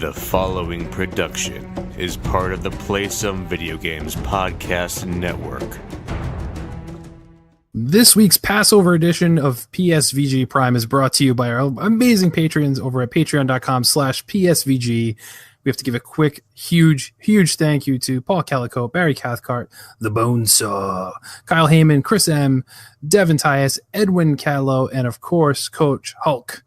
The following production is part of the Play Some Video Games podcast network. This week's Passover edition of PSVG Prime is brought to you by our amazing patrons over at patreon.com/PSVG. We have to give a quick, huge thank you to Paul Calico, Barry Cathcart, The Bonesaw, Kyle Heyman, Chris M., Devin Tyus, Edwin Cadlow, and of course, Coach Hulk.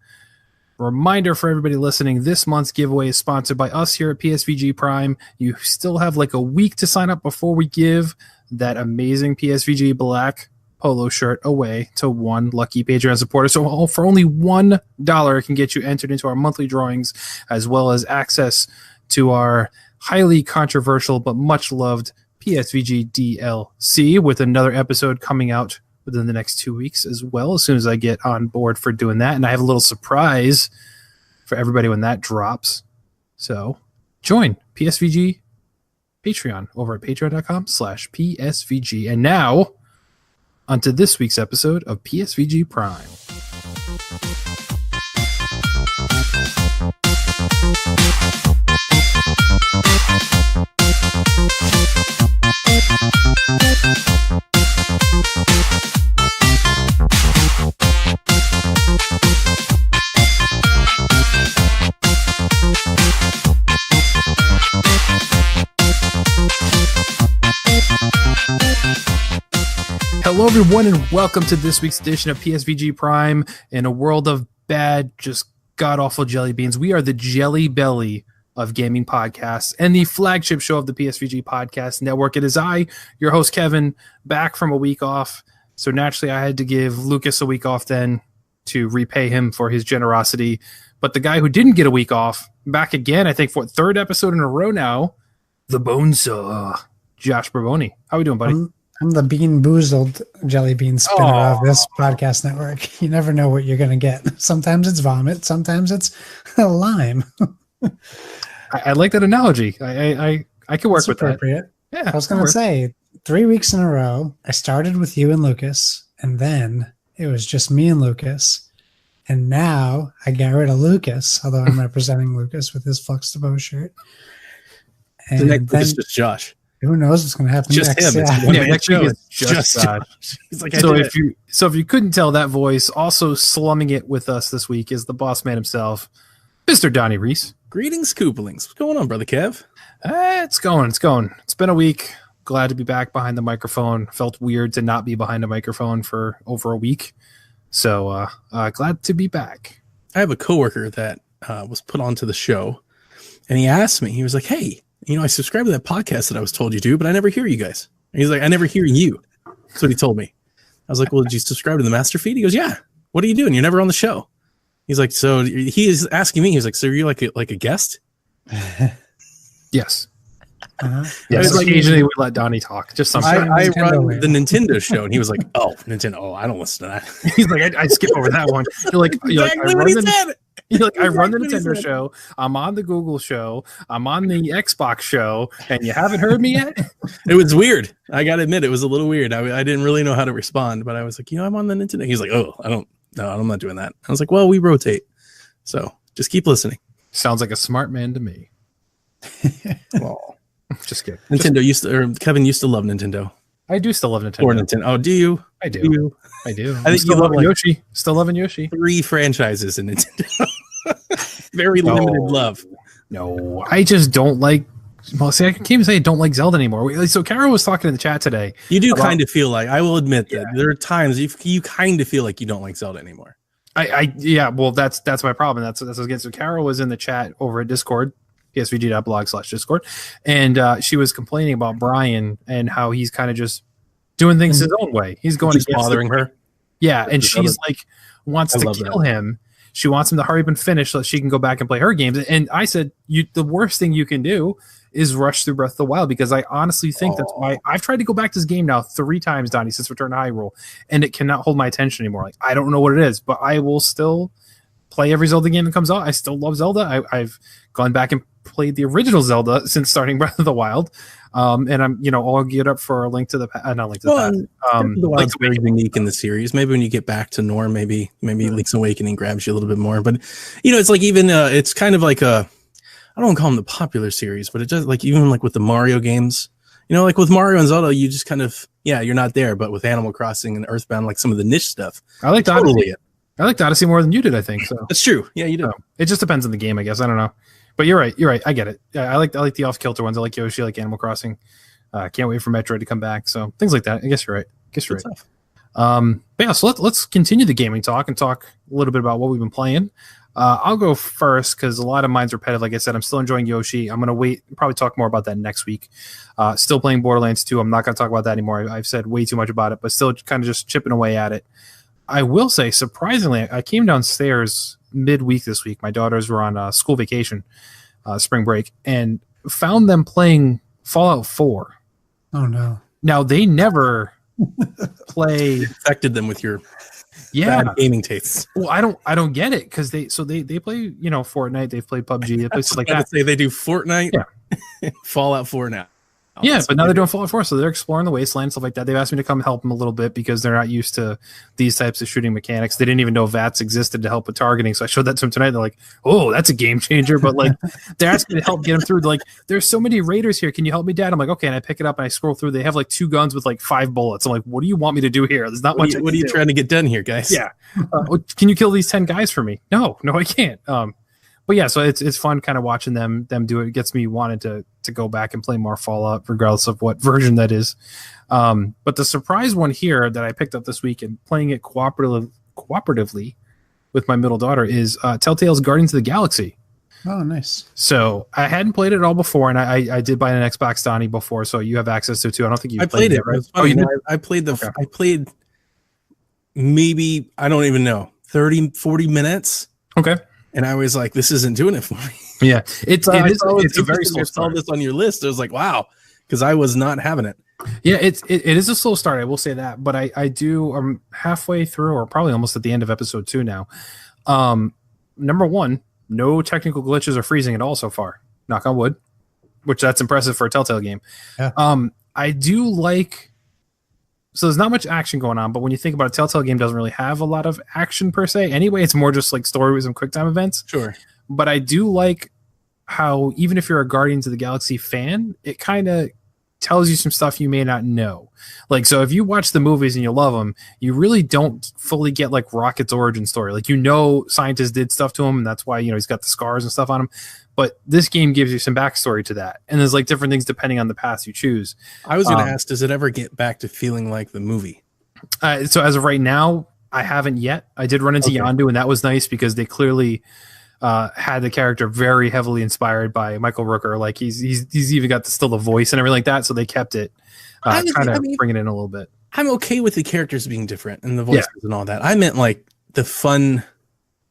Reminder for everybody listening, this month's giveaway is sponsored by us here at PSVG Prime. You still have like a week to sign up before we give that amazing PSVG black polo shirt away to one lucky Patreon supporter. So for only $1, it can get you entered into our monthly drawings, as well as access to our highly controversial but much loved PSVG DLC, with another episode coming out within the next 2 weeks as well, as soon as I get on board for doing that. And I have a little surprise for everybody when that drops. So join PSVG Patreon over at patreon.com/PSVG. And now onto this week's episode of PSVG Prime. Hello, everyone, and welcome to this week's edition of PSVG Prime. In a world of bad, just god-awful jelly beans, we are the Jelly Belly of gaming podcasts and the flagship show of the PSVG Podcast Network. It is I, your host, Kevin, back from a week off. So naturally, I had to give Lucas a week off then to repay him for his generosity. But the guy who didn't get a week off, back again, I think for third episode in a row now, the Bonesaw, Josh Bravoni. How we doing, buddy? I'm the bean boozled jelly bean spinner of this podcast network. You never know what you're going to get. Sometimes it's vomit. Sometimes it's lime. I like that analogy. I can work with appropriate. That. Yeah, I was going to say 3 weeks in a row, I started with you and Lucas, and then it was just me and Lucas. And now I got rid of Lucas, although I'm representing Lucas with his Flux to Bow shirt. And the next week is just Josh. Who knows what's going to happen just next? Him. Yeah. Next week is just God. He's like, so if you couldn't tell, that voice also slumming it with us this week is the boss man himself, Mr. Donnie Reese. Greetings, Koopalings. What's going on, brother Kev? It's going. It's been a week. Glad to be back behind the microphone. Felt weird to not be behind a microphone for over a week. So glad to be back. I have a coworker that was put onto the show, and he asked me, he was like, hey, I subscribe to that podcast that I was told you do, but I never hear you guys. And he's like, I never hear you. That's what he told me. I was like, well, did you subscribe to the master feed? He goes, yeah. What are you doing? You're never on the show. He's like, so he is asking me. He was like, so are you like a guest? Yes. Uh-huh. Yes. Like, occasionally we let Donnie talk. Just sometimes. I run the Nintendo show, and he was like, oh, Nintendo. Oh, I don't listen to that. He's like, I skip over that one. You're like, I run the Nintendo show. I'm on the Google show. I'm on the Xbox show, and you haven't heard me yet? It was weird. I got to admit, it was a little weird. I didn't really know how to respond, but I was like, I'm on the Nintendo. He's like, oh, I'm not doing that. I was like, well, we rotate. So just keep listening. Sounds like a smart man to me. Well, just kidding. Kevin used to love Nintendo. I do still love Nintendo. Or Nintendo. Oh, do you? I do. I think still you love loving Yoshi. Still loving Yoshi. 3 franchises in Nintendo. Very limited love. No, I just don't like. Well, see, I can't even say I don't like Zelda anymore. So Kara was talking in the chat today. You do kind of feel like, I will admit that there are times you kind of feel like you don't like Zelda anymore. Well, that's my problem. That's again. So Kara was in the chat over at Discord, psvg.blog/Discord, and she was complaining about Brian and how he's kind of just doing things his own way. He's going just bothering her. Yeah, and she's like wants to kill him. She wants him to hurry up and finish so that she can go back and play her games. And I said, the worst thing you can do is rush through Breath of the Wild, because I honestly think that's why I've tried to go back to this game now 3 times, Donnie, since Return to Hyrule, and it cannot hold my attention anymore. Like, I don't know what it is, but I will still play every Zelda game that comes out. I still love Zelda. I've gone back and played the original Zelda since starting Breath of the Wild. And I'm, I'll get up for a Link to the Past. Not Link to the Past. The Wild's very unique in the series. Maybe when you get back to Norm, maybe Link's Awakening grabs you a little bit more. But it's like even it's kind of like I don't call them the popular series, but it does, like, even like with the Mario games, you know, like with Mario and Zelda, you just kind of, you're not there. But with Animal Crossing and Earthbound, like some of the niche stuff, I like totally Odyssey. I liked Odyssey more than you did, I think. So that's true. Yeah, you do. So, it just depends on the game, I guess. I don't know. But you're right. You're right. I get it. I like the off kilter ones. I like Yoshi, I like Animal Crossing. Can't wait for Metroid to come back. So things like that. I guess you're right. Right. But yeah, so let's continue the gaming talk and talk a little bit about what we've been playing. I'll go first because a lot of mine's repetitive. Like I said, I'm still enjoying Yoshi. I'm going to wait, probably talk more about that next week. Still playing Borderlands 2. I'm not going to talk about that anymore. I've said way too much about it, but still kind of just chipping away at it. I will say, surprisingly, I came downstairs midweek this week. My daughters were on school vacation, spring break, and found them playing Fallout 4. Oh, no. Now, they never play... Affected them with your bad gaming tastes. Well, I don't get it because they play, you know, Fortnite. They've played PUBG. They play stuff like that. Say they do Fortnite, Fallout 4 now. Yeah, but now they're doing Fallout 4, so they're exploring the wasteland, stuff like that. They've asked me to come help them a little bit because they're not used to these types of shooting mechanics. They didn't even know VATS existed to help with targeting, so I showed that to them tonight. They're like, "Oh, that's a game changer!" But like, they're asking me to help get them through. They're like, "There's so many raiders here. Can you help me, Dad?" I'm like, "Okay." And I pick it up and I scroll through. They have like 2 guns with like 5 bullets. I'm like, "What do you want me to do here? There's not much." What are you trying to get done here, guys? Yeah. Can you kill these 10 guys for me? No, I can't. But yeah, so it's fun kind of watching them do it. It gets me wanted to go back and play more Fallout, regardless of what version that is. But the surprise one here that I picked up this week and playing it cooperatively with my middle daughter is Telltales Guardians of the Galaxy. Oh, nice. So I hadn't played it at all before, and I did buy an Xbox Donnie before, so you have access to it too. I don't think you played it, right? Oh, you did? I played maybe, I don't even know, 30, 40 minutes. Okay. And I was like, this isn't doing it for me. Yeah, it's a very slow start. I saw this on your list. I was like, wow, because I was not having it. Yeah, it is a slow start. I will say that, but I'm halfway through, or probably almost at the end of episode 2 now. Number 1, no technical glitches or freezing at all so far. Knock on wood, which that's impressive for a Telltale game. Yeah. I do like. So there's not much action going on, but when you think about it, Telltale game doesn't really have a lot of action per se. Anyway, it's more just like stories and quick time events. Sure. But I do like how even if you're a Guardians of the Galaxy fan, it kind of tells you some stuff you may not know. Like, so if you watch the movies and you love them, you really don't fully get like Rocket's origin story. Like, you know, scientists did stuff to him and that's why, you know, he's got the scars and stuff on him. But this game gives you some backstory to that. And there's like different things depending on the path you choose. I was going to ask, does it ever get back to feeling like the movie? So as of right now, I haven't yet. I did run into Yondu, and that was nice because they clearly had the character very heavily inspired by Michael Rooker. Like he's even got still the voice and everything like that. So they kept it, trying to bring it in a little bit. I'm okay with the characters being different and the voices and all that. I meant like the fun,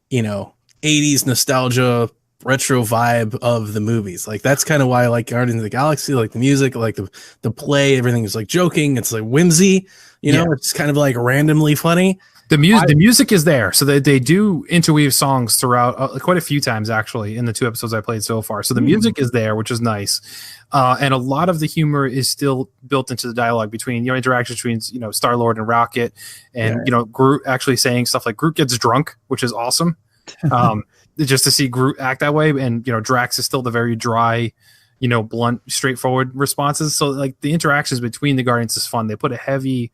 you know, 80s nostalgia, retro vibe of the movies. Like that's kind of why I like Guardians of the Galaxy, like the music, like the play, everything is like joking. It's like whimsy, you know, it's kind of like randomly funny. The music is there, so they do interweave songs throughout quite a few times actually in the 2 episodes I played so far. So the music is there, which is nice, and a lot of the humor is still built into the dialogue between, you know, interactions between, you know, Star-Lord and Rocket, and you know, Groot actually saying stuff like Groot gets drunk, which is awesome. Just to see Groot act that way, and you know, Drax is still the very dry, you know, blunt, straightforward responses. So like the interactions between the Guardians is fun. They put a heavy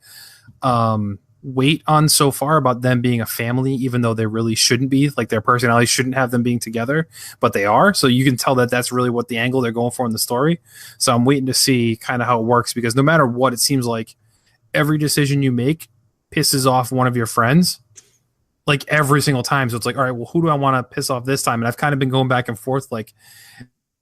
weight on so far about them being a family, even though they really shouldn't be. Like their personalities shouldn't have them being together, but they are. So you can tell that that's really what the angle they're going for in the story. So I'm waiting to see kind of how it works, because no matter what, it seems like every decision you make pisses off one of your friends, like every single time. So it's like, all right, well, who do I want to piss off this time? And I've kind of been going back and forth, like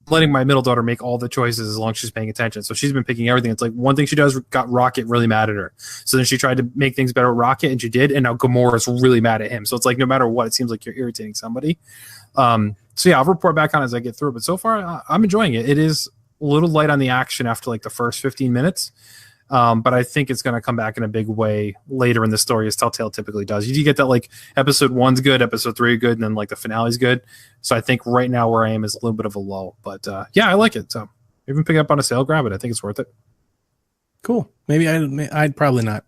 letting my middle daughter make all the choices as long as she's paying attention. So she's been picking everything. It's like one thing she does got Rocket really mad at her. So then she tried to make things better with Rocket, and she did. And now Gamora's really mad at him. So it's like, no matter what, it seems like you're irritating somebody. So yeah, I'll report back on as I get through. But so far, I'm enjoying it. It is a little light on the action after like the first 15 minutes. But I think it's going to come back in a big way later in the story, as Telltale typically does. You do get that like episode 1's good, episode 3 good, and then like the finale's good. So I think right now where I am is a little bit of a lull. But yeah, I like it. So even pick it up on a sale, grab it. I think it's worth it. Cool. Maybe I'd probably not.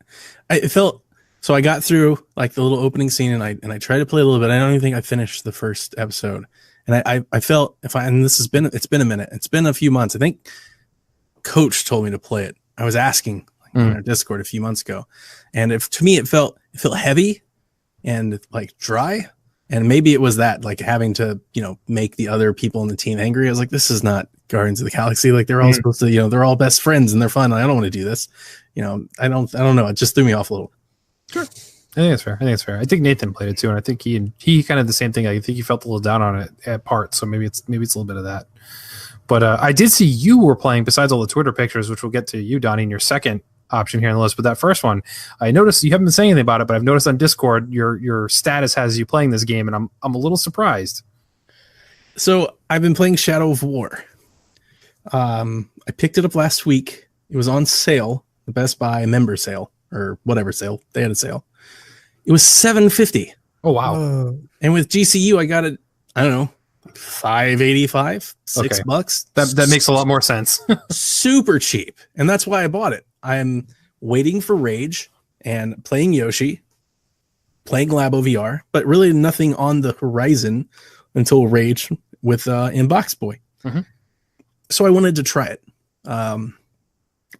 It felt so. I got through like the little opening scene, and I tried to play a little bit. I don't even think I finished the first episode, And I felt and it's been a minute. It's been a few months. I think Coach told me to play it. I was asking in our Discord a few months ago, and to me it felt heavy and like dry. And maybe it was that, like, having to, make the other people in the team angry. I was like, this is not Guardians of the Galaxy. Like, they're all supposed to, they're all best friends and they're fun. I don't want to do this. I don't know. It just threw me off a little. Sure. I think it's fair. I think Nathan played it too, and I think he kind of the same thing. I think he felt a little down on it at parts, so maybe it's a little bit of that. But I did see you were playing, besides all the Twitter pictures, which we'll get to you, Donnie, in your second option here on the list. But that first one, I noticed you haven't been saying anything about it, but I've noticed on Discord your status has you playing this game, and I'm a little surprised. So I've been playing Shadow of War. I picked it up last week. It was on sale, the Best Buy member sale or whatever sale. They had a sale. It was $7.50. Oh wow! Whoa. And with GCU, I got it. I don't know, $5.85, $6. That makes a lot more sense. Super cheap, and that's why I bought it. I'm waiting for Rage and playing Yoshi, playing Labo VR, but really nothing on the horizon until Rage with Inbox Boy. Mm-hmm. So I wanted to try it.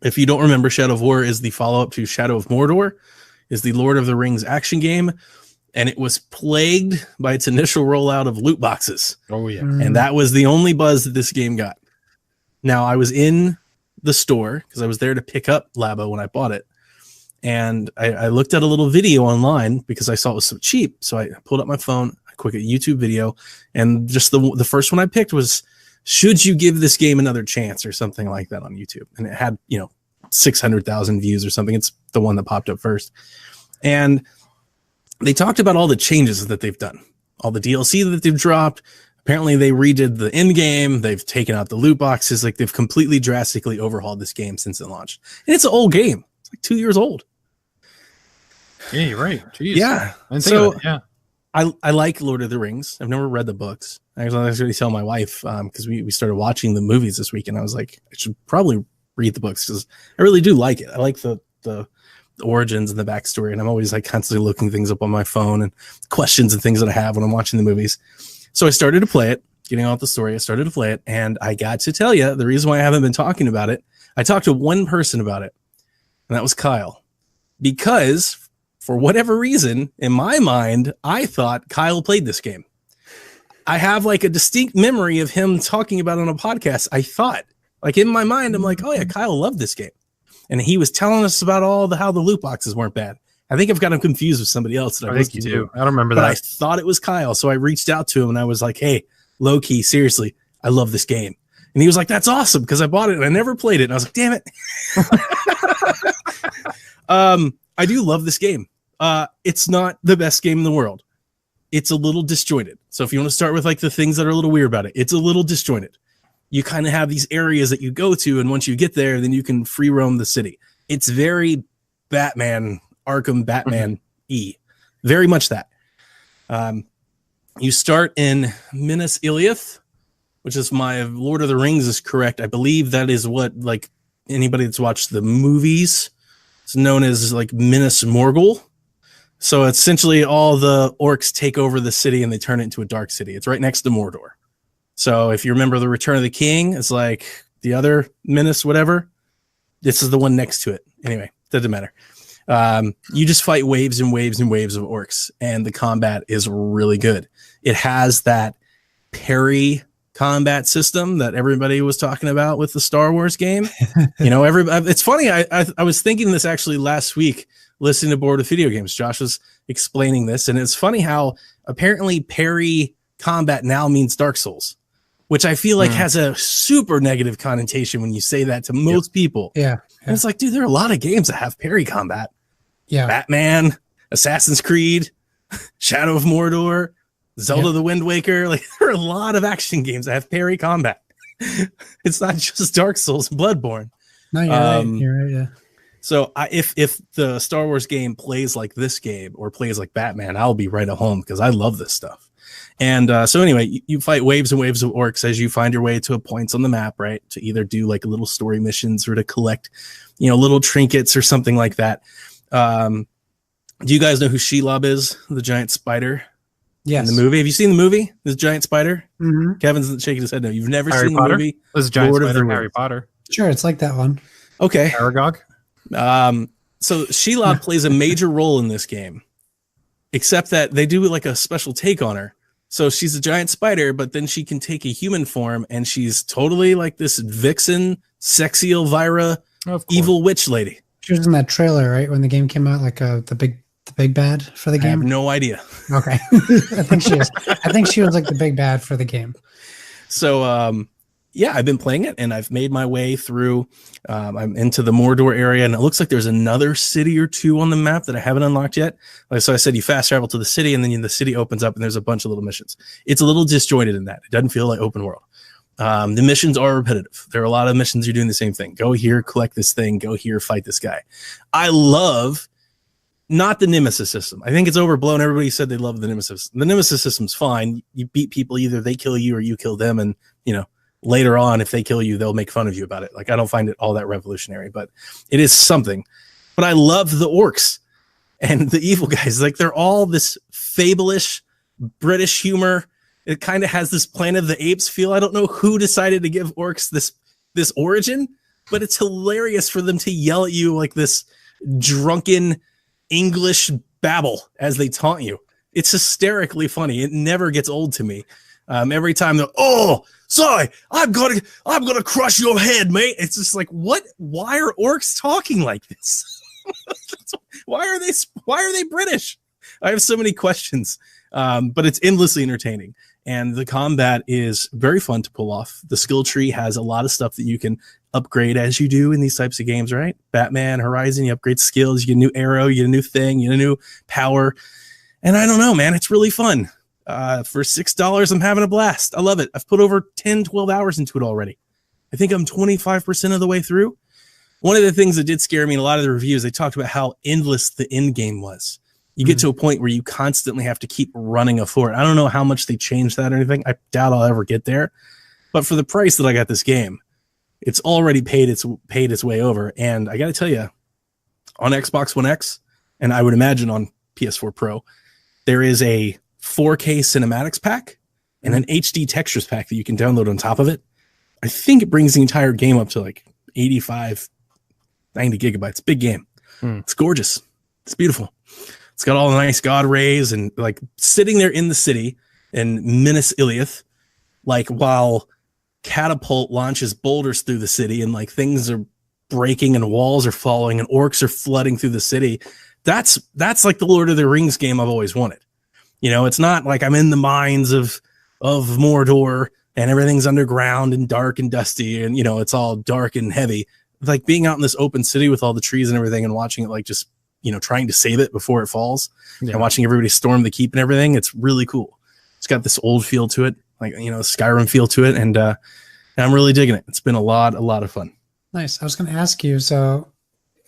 If you don't remember, Shadow of War is the follow-up to Shadow of Mordor, is the Lord of the Rings action game, and it was plagued by its initial rollout of loot boxes. Oh yeah. And that was the only buzz that this game got. Now, I was in the store because I was there to pick up Labo when I bought it. And I looked at a little video online because I saw it was so cheap. So I pulled up my phone, a quick YouTube video, and just the first one I picked was, should you give this game another chance, or something like that on YouTube? And it had, 600,000 views or something. It's the one that popped up first. And they talked about all the changes that they've done, all the DLC that they've dropped. Apparently they redid the end game. They've taken out the loot boxes. Like, they've completely drastically overhauled this game since it launched. And it's an old game. It's like 2 years old. Yeah, you're right. Jeez. Yeah. So yeah, I like Lord of the Rings. I've never read the books. I was actually telling my wife, because we started watching the movies this week, and I was like, I should probably read the books because I really do like it. I like the origins and the backstory, and I'm always like constantly looking things up on my phone and questions and things that I have when I'm watching the movies. So I started to play it, getting out the story. I started to play it, and I got to tell you the reason why I haven't been talking about it. I talked to one person about it, and that was Kyle, because for whatever reason, in my mind, I thought Kyle played this game. I have like a distinct memory of him talking about it on a podcast. I thought, like, in my mind, I'm like, oh yeah, Kyle loved this game. And he was telling us about how the loot boxes weren't bad. I think I've got him confused with somebody else that I think you do. I don't remember that. I thought it was Kyle. So I reached out to him and I was like, hey, low key, seriously, I love this game. And he was like, that's awesome, because I bought it and I never played it. And I was like, damn it. I do love this game. It's not the best game in the world. It's a little disjointed. So if you want to start with like the things that are a little weird about it, it's a little disjointed. You kind of have these areas that you go to, and once you get there, then you can free roam the city. It's very Batman, Arkham Batman-y. Very much that. You start in Minas Ithil, which is my Lord of the Rings is correct. I believe that is what, like, anybody that's watched the movies, it's known as like Minas Morgul. So essentially all the orcs take over the city and they turn it into a dark city. It's right next to Mordor. So if you remember the Return of the King, it's like the other Minas, whatever. This is the one next to it. Anyway, doesn't matter. You just fight waves and waves and waves of orcs, and the combat is really good. It has that parry combat system that everybody was talking about with the Star Wars game. It's funny. I was thinking this actually last week, listening to Board of Video Games. Josh was explaining this, and it's funny how apparently parry combat now means Dark Souls, which I feel like has a super negative connotation when you say that to most people. Yeah. And it's like, dude, there are a lot of games that have parry combat. Yeah. Batman, Assassin's Creed, Shadow of Mordor, Zelda the Wind Waker. Like, there are a lot of action games that have parry combat. It's not just Dark Souls and Bloodborne. No, you're right. You're right, yeah. So if the Star Wars game plays like this game or plays like Batman, I'll be right at home because I love this stuff. And so anyway, you fight waves and waves of orcs as you find your way to a points on the map, right? To either do like little story missions or to collect, little trinkets or something like that. Do you guys know who Shelob is? The giant spider? Yes. In the movie. Have you seen the movie? This giant spider? Mm-hmm. Kevin's shaking his head no. You've never Harry seen Potter? the movie? There's a giant Lord of spider the in Harry Rings. Potter. Sure, it's like that one. Okay. Aragog? So Shelob plays a major role in this game, except that they do like a special take on her. So she's a giant spider, but then she can take a human form, and she's totally like this vixen, sexy Elvira, evil witch lady. She was in that trailer, right, when the game came out, like the big bad for the I have game. no idea. Okay, I think she is. I think she was like the big bad for the game. So yeah, I've been playing it, and I've made my way through. I'm into the Mordor area, and it looks like there's another city or two on the map that I haven't unlocked yet. So I said you fast travel to the city, and then the city opens up, and there's a bunch of little missions. It's a little disjointed in that. It doesn't feel like open world. The missions are repetitive. There are a lot of missions you're doing the same thing. Go here, collect this thing. Go here, fight this guy. I love not the Nemesis system. I think it's overblown. Everybody said they love the Nemesis. The Nemesis system's fine. You beat people, either they kill you or you kill them, and later on, if they kill you, they'll make fun of you about it. Like, I don't find it all that revolutionary, but it is something. But I love the orcs and the evil guys. Like, they're all this fableish British humor. It kind of has this Planet of the Apes feel. I don't know who decided to give orcs this origin, but it's hilarious for them to yell at you like this drunken English babble as they taunt you. It's hysterically funny. It never gets old to me. Every time they're, oh, sorry, I'm gonna crush your head, mate. It's just like, what? Why are orcs talking like this? Why are they British? I have so many questions, but it's endlessly entertaining, and the combat is very fun to pull off. The skill tree has a lot of stuff that you can upgrade as you do in these types of games, right? Batman, Horizon, you upgrade skills, you get a new arrow, you get a new thing, you get a new power, and I don't know, man, it's really fun. For $6, I'm having a blast. I love it. I've put over 10, 12 hours into it already. I think I'm 25% of the way through. One of the things that did scare me in a lot of the reviews, they talked about how endless the end game was. You get to a point where you constantly have to keep running a fort. I don't know how much they changed that or anything. I doubt I'll ever get there. But for the price that I got this game, it's already paid its way over. And I got to tell you, on Xbox One X, and I would imagine on PS4 Pro, there is a 4K cinematics pack and an HD textures pack that you can download on top of it. I think it brings the entire game up to like 85, 90 gigabytes. Big game. It's gorgeous. It's beautiful. It's got all the nice god rays, and like sitting there in the city in Minas Ithil, like while Catapult launches boulders through the city and like things are breaking and walls are falling and orcs are flooding through the city. That's like the Lord of the Rings game I've always wanted. It's not like I'm in the mines of Mordor and everything's underground and dark and dusty and, it's all dark and heavy. Like being out in this open city with all the trees and everything and watching it, like just, trying to save it before it falls and watching everybody storm the keep and everything. It's really cool. It's got this old feel to it, like, Skyrim feel to it. And I'm really digging it. It's been a lot of fun. Nice. I was going to ask you, so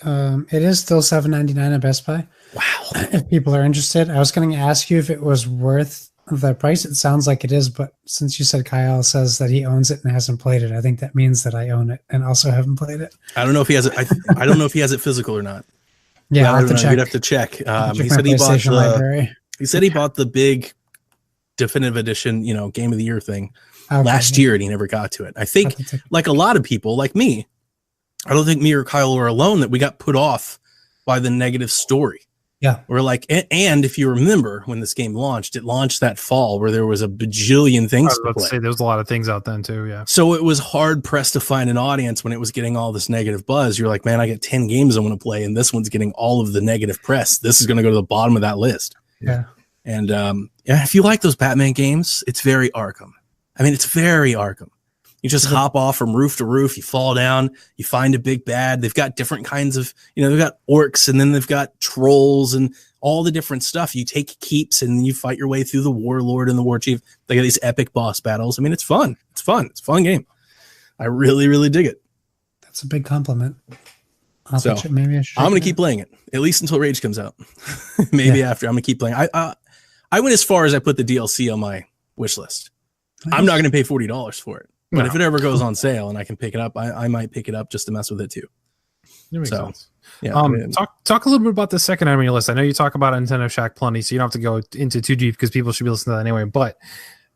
it is still $7.99 at Best Buy. Wow. If people are interested, I was going to ask you if it was worth the price. It sounds like it is, but since you said Kyle says that he owns it and hasn't played it, I think that means that I own it and also haven't played it. I don't know if he has it. I don't know if he has it physical or not. Yeah, I'll have to check. You'd have to check. He said he bought the big definitive edition, game of the year thing last year, and he never got to it. I think, like a lot of people, like me, I don't think me or Kyle are alone that we got put off by the negative story. Yeah. We're like, and if you remember when this game launched, it launched that fall where there was a bajillion things to play. There was a lot of things out then too, yeah. So it was hard pressed to find an audience when it was getting all this negative buzz. You're like, man, I got 10 games I want to play, and this one's getting all of the negative press. This is going to go to the bottom of that list. Yeah. And if you like those Batman games, it's very Arkham. I mean, it's very Arkham. You just hop off from roof to roof. You fall down. You find a big bad. They've got different kinds of, they've got orcs, and then they've got trolls and all the different stuff. You take keeps and you fight your way through the warlord and the war chief. They got these epic boss battles. I mean, it's fun. It's fun. It's a fun game. I really, really dig it. That's a big compliment. I'm going to keep playing it, at least until Rage comes out. Maybe after. I'm going to keep playing. I went as far as I put the DLC on my wish list. Nice. I'm not going to pay $40 for it. But if it ever goes on sale and I can pick it up, I might pick it up just to mess with it too. That makes So, sense. yeah. Talk a little bit about the second item on your list. I know you talk about Nintendo Shack plenty, so you don't have to go into too deep because people should be listening to that anyway. But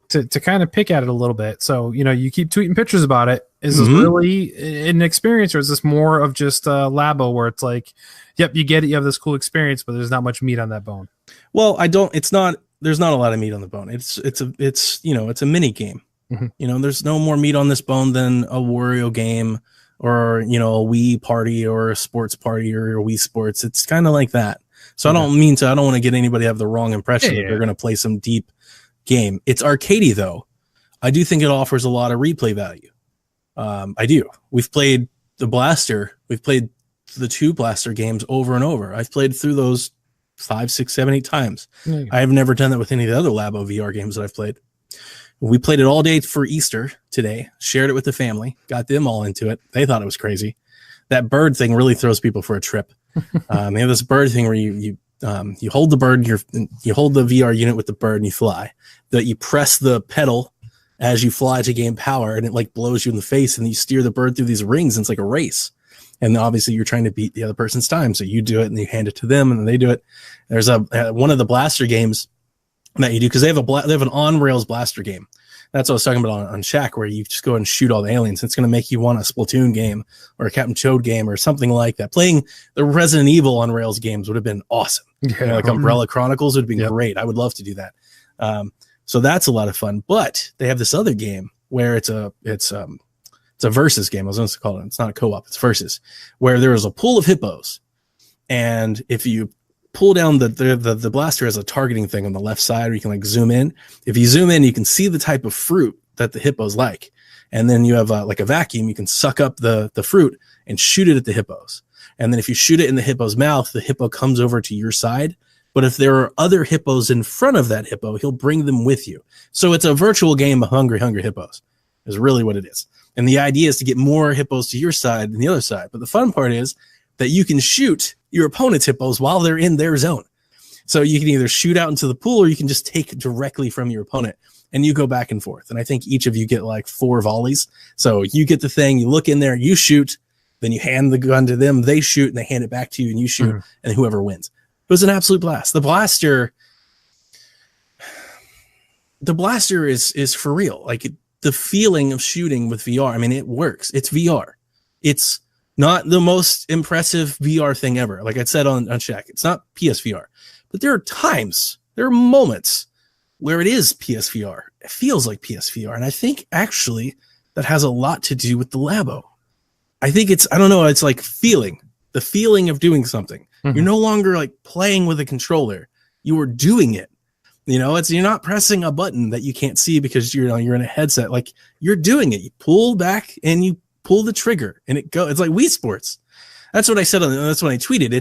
to kind of pick at it a little bit, so you keep tweeting pictures about it. Is this really an experience, or is this more of just Labo where it's like, yep, you get it, you have this cool experience, but there's not much meat on that bone? Well, there's not a lot of meat on the bone. It's a mini game. There's no more meat on this bone than a Wario game or, a Wii party or a sports party or a Wii Sports. It's kind of like that. So I don't want to get anybody to have the wrong impression that they're going to play some deep game. It's arcadey though. I do think it offers a lot of replay value. I do. We've played the Blaster. We've played the 2 Blaster games over and over. I've played through those 5, 6, 7, 8 times. I have never done that with any of the other Labo VR games that I've played. We played it all day for Easter today, shared it with the family, got them all into it. They thought it was crazy. That bird thing really throws people for a trip. They have this bird thing where you hold the bird, you hold the VR unit with the bird and you fly. That you press the pedal as you fly to gain power, and it like blows you in the face, and you steer the bird through these rings, and it's like a race. And obviously you're trying to beat the other person's time. So you do it and you hand it to them and then they do it. There's one of the Blaster games that you do, because they have an on-rails Blaster game. That's what I was talking about on Shack, where you just go and shoot all the aliens. It's going to make you want a Splatoon game or a Captain Toad game or something like that. Playing the Resident Evil on rails games would have been awesome. Yeah. Like Umbrella Chronicles would have been great. I would love to do that. So that's a lot of fun. But they have this other game where it's a versus game. I was going to call it. It's not a co-op. It's versus, where there is a pool of hippos, and if you pull down the blaster has a targeting thing on the left side where you can like zoom in. If you zoom in, you can see the type of fruit that the hippos like, and then you have like a vacuum. You can suck up the fruit and shoot it at the hippos. And then if you shoot it in the hippo's mouth, the hippo comes over to your side. But if there are other hippos in front of that hippo, he'll bring them with you. So it's a virtual game of hungry hippos is really what it is. And the idea is to get more hippos to your side than the other side. But the fun part is that you can shoot your opponent's hippos while they're in their zone. So you can either shoot out into the pool, or you can just take directly from your opponent, and you go back and forth. And I think each of you get like 4 volleys. So you get the thing, you look in there, you shoot, then you hand the gun to them, they shoot, and they hand it back to you, and you shoot, and whoever wins. It was an absolute blast. The Blaster is for real. Like the feeling of shooting with VR, I mean, it works. It's VR. It's not the most impressive VR thing ever. Like I said on Shack, it's not PSVR, but there are moments where it is PSVR. It feels like PSVR. And I think actually that has a lot to do with the Labo. I think it's like the feeling of doing something. You're no longer like playing with a controller. You are doing it. You're not pressing a button that you can't see because you're in a headset. Like you're doing it. You pull back and you pull the trigger and it goes. It's like Wii Sports. That's what I said. That's when I tweeted.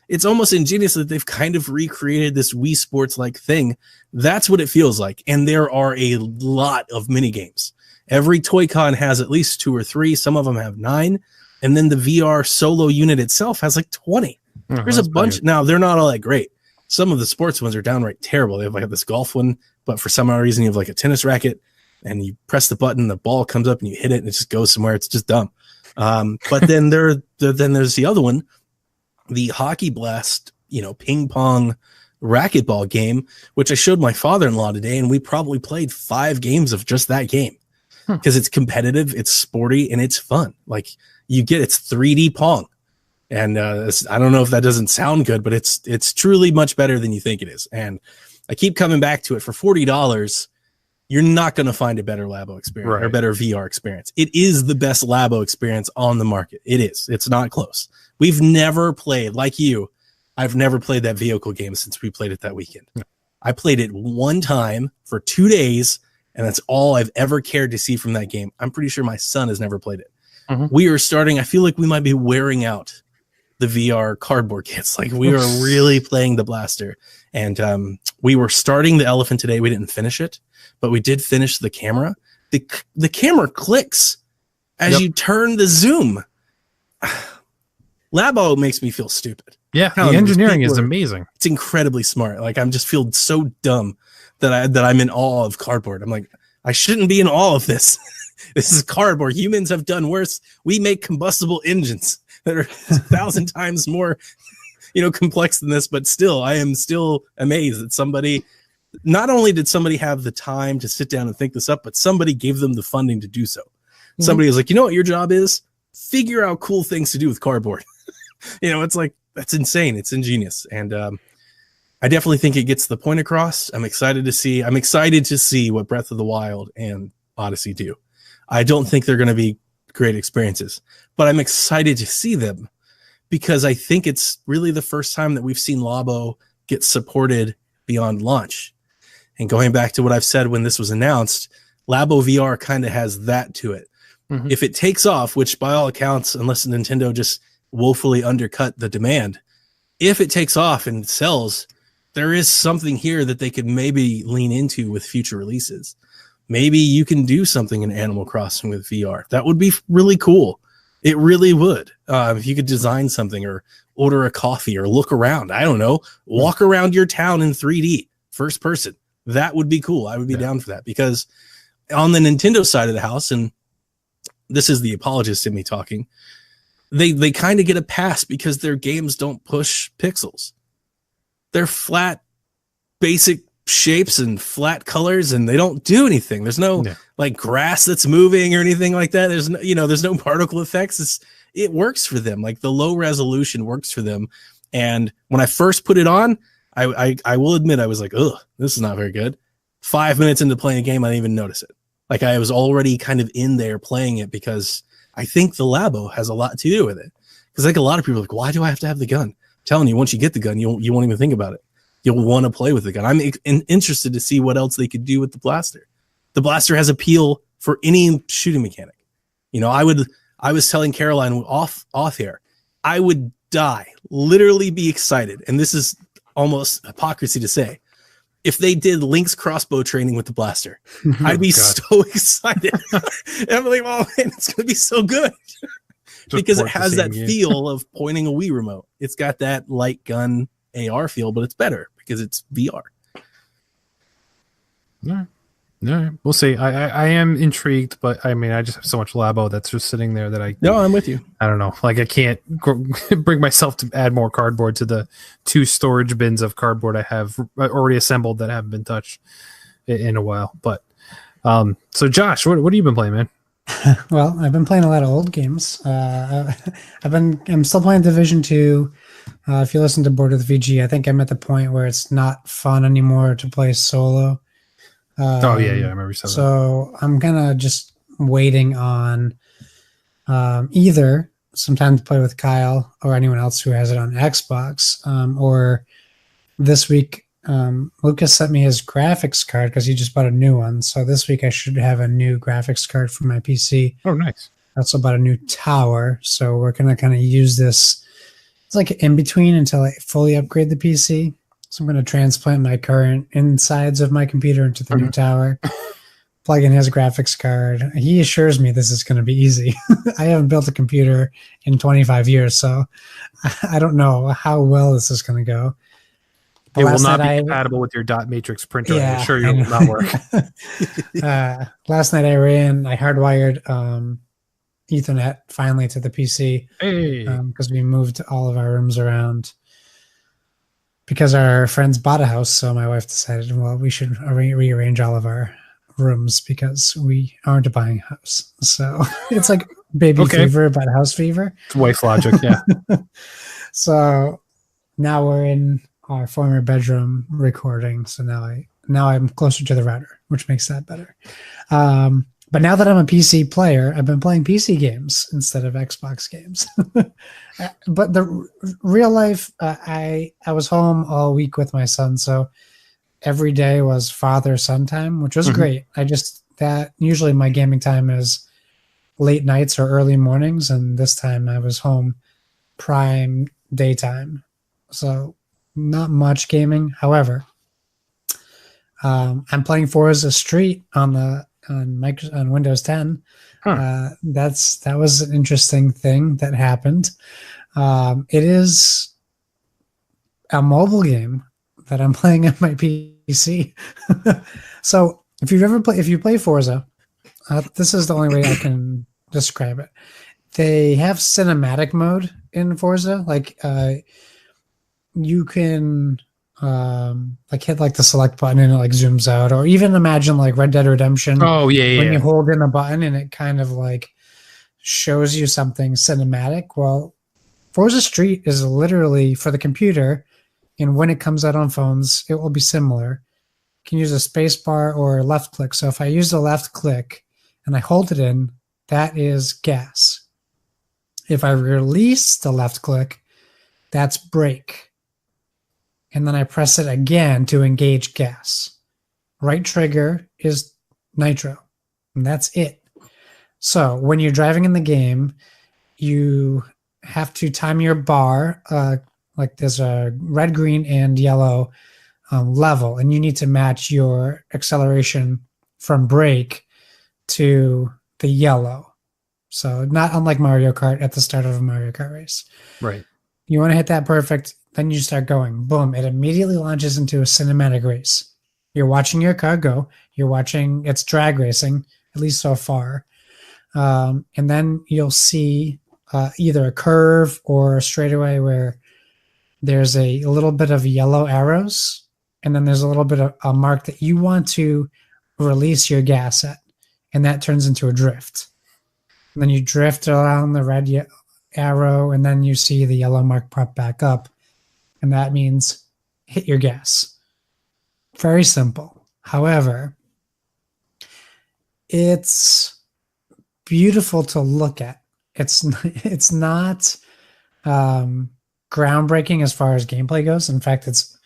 It's almost ingenious that they've kind of recreated this Wii Sports like thing. That's what it feels like. And there are a lot of mini games. Every Toy-Con has at least 2 or 3. Some of them have 9. And then the VR solo unit itself has like 20. There's a bunch. Now they're not all that great. Some of the sports ones are downright terrible. They have like this golf one, but for some odd reason you have like a tennis racket and you press the button, the ball comes up and you hit it and it just goes somewhere. It's just dumb. But then there's the other one, the Hockey Blast, ping pong racquetball game, which I showed my father-in-law today, and we probably played 5 games of just that game because it's competitive, it's sporty, and it's fun. Like it's 3D Pong. And I don't know if that doesn't sound good, but it's truly much better than you think it is. And I keep coming back to it. For $40, you're not going to find a better Labo experience or better VR experience. It is the best Labo experience on the market. It is. It's not close. We've never played, like you, I've never played that vehicle game since we played it that weekend. I played it one time for 2 days, and that's all I've ever cared to see from that game. I'm pretty sure my son has never played it. We are starting, I feel like we might be wearing out the VR cardboard kits. Like we are really playing the Blaster. And we were starting the Elephant today. We didn't finish it, but we did finish the camera. The camera clicks as you turn the zoom. Labo makes me feel stupid. Yeah, the engineering is amazing. It's incredibly smart. Like I'm just feel so dumb that I'm in awe of cardboard. I'm like, I shouldn't be in awe of this. This is cardboard. Humans have done worse. We make combustible engines. that are 1,000 times more, complex than this. But still, I am still amazed that somebody, not only did somebody have the time to sit down and think this up, but somebody gave them the funding to do so. Mm-hmm. Somebody was like, you know what your job is? Figure out cool things to do with cardboard. It's like, that's insane. It's ingenious. And I definitely think it gets the point across. I'm excited to see what Breath of the Wild and Odyssey do. I don't think they're going to be great experiences, but I'm excited to see them because I think it's really the first time that we've seen Labo get supported beyond launch. And going back to what I've said when this was announced, Labo VR kind of has that to it. Mm-hmm. If it takes off, which by all accounts, unless Nintendo just woefully undercut the demand, if it takes off and sells, there is something here that they could maybe lean into with future releases. Maybe you can do something in Animal Crossing with VR. That would be really cool. It really would. If you could design something or order a coffee or look around, I don't know, walk around your town in 3D, first person. That would be cool. I would be down for that because on the Nintendo side of the house, and this is the apologist in me talking, they kind of get a pass because their games don't push pixels. They're flat, basic shapes and flat colors, and they don't do anything. There's no like grass that's moving or anything like that. There's no, there's no particle effects. It works for them. Like the low resolution works for them. And when I first put it on, I will admit I was like, ugh, this is not very good. 5 minutes into playing a game, I didn't even notice it. Like I was already kind of in there playing it because I think the Labo has a lot to do with it. Because like a lot of people are like, why do I have to have the gun? I'm telling you, once you get the gun, you won't even think about it. You'll want to play with the gun. I'm interested to see what else they could do with the blaster. The blaster has appeal for any shooting mechanic. I was telling Caroline off here, I would die, literally be excited. And this is almost hypocrisy to say. If they did Link's crossbow training with the blaster, I'd be so excited. I'm like, oh man, it's going to be so good. Because it has that feel of pointing a Wii remote. It's got that light gun AR feel, but it's better because it's VR. All right. We'll see. I am intrigued, but I mean, I just have so much Labo that's just sitting there that No, I'm with you. I don't know. Like I can't bring myself to add more cardboard to the 2 storage bins of cardboard I have already assembled that haven't been touched in a while. But so Josh, what have you been playing, man? Well, I've been playing a lot of old games. I'm still playing Division 2. If you listen to Board of the VG, I think I'm at the point where it's not fun anymore to play solo. I remember you said that. So I'm kind of just waiting on either some time to play with Kyle or anyone else who has it on Xbox, or this week Lucas sent me his graphics card because he just bought a new one. So this week I should have a new graphics card for my PC. Oh, nice. I also bought a new tower. So we're going to kind of use this. It's like in between until I fully upgrade the PC. So I'm going to transplant my current insides of my computer into the new tower, plug in his graphics card. He assures me this is going to be easy. I haven't built a computer in 25 years, so I don't know how well this is going to go. It will not be compatible with your dot matrix printer. Yeah, I'm sure it will not work. Last night I hardwired Ethernet finally to the PC because we moved all of our rooms around because our friends bought a house. So my wife decided, well, we should rearrange all of our rooms because we aren't buying a house. So it's like baby fever, but house fever. It's wife logic, yeah. So now we're in our former bedroom recording. So now I'm closer to the router, which makes that better. But now that I'm a PC player, I've been playing PC games instead of Xbox games. But the real life, I was home all week with my son, so every day was father-son time, which was great. That usually my gaming time is late nights or early mornings, and this time I was home prime daytime. So not much gaming. However, I'm playing Forza Street on Windows 10. That was an interesting thing that happened. It is a mobile game that I'm playing on my PC. So if you play Forza, this is the only way I can describe it. they have cinematic mode in Forza. Like you can like hit like the select button and it like zooms out, or even imagine like Red Dead Redemption. Oh yeah, When you hold in a button and it kind of like shows you something cinematic. Well, Forza Street is literally for the computer, and when it comes out on phones, it will be similar. You can use a space bar or left click. So if I use the left click and I hold it in, that is gas. If I release the left click, that's brake. And then I press it again to engage gas. Right trigger is nitro. And that's it. So when you're driving in the game, you have to time your bar, like there's a red, green, and yellow level, and you need to match your acceleration from brake to the yellow. So not unlike Mario Kart at the start of a Mario Kart race. right. You want to hit that perfect, then you start going. Boom. It immediately launches into a cinematic race. You're watching your car go. You're watching, it's drag racing, at least so far. And then you'll see either a curve or a straightaway where there's a little bit of yellow arrows, and then there's a little bit of a mark that you want to release your gas at, and that turns into a drift. And then you drift around the red arrow, and then you see the yellow mark pop back up, and that means hit your gas. Very simple. However, it's beautiful to look at. It's not groundbreaking as far as gameplay goes. In fact, it's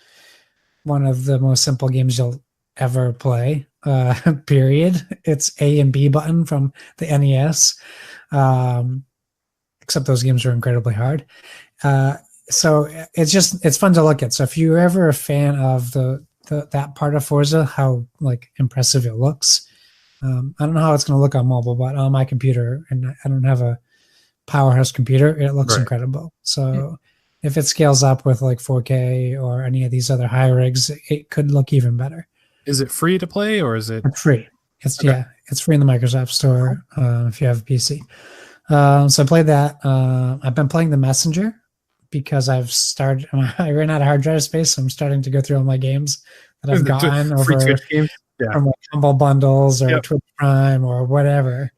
one of the most simple games you'll ever play, period. It's A and B button from the NES, except those games are incredibly hard. So it's fun to look at. So if you're ever a fan of that part of Forza, how like impressive it looks. I don't know how it's going to look on mobile, but on my computer, and I don't have a powerhouse computer, it looks incredible. So if it scales up with like 4K or any of these other high rigs, it could look even better. Is it free to play, or is it? It's free. It's free in the Microsoft Store if you have a PC. So I played that. I've been playing the Messenger because I ran out of hard drive space, so I'm starting to go through all my games that I've gotten over Twitch games? Yeah. from like Humble Bundles or Twitch Prime or whatever.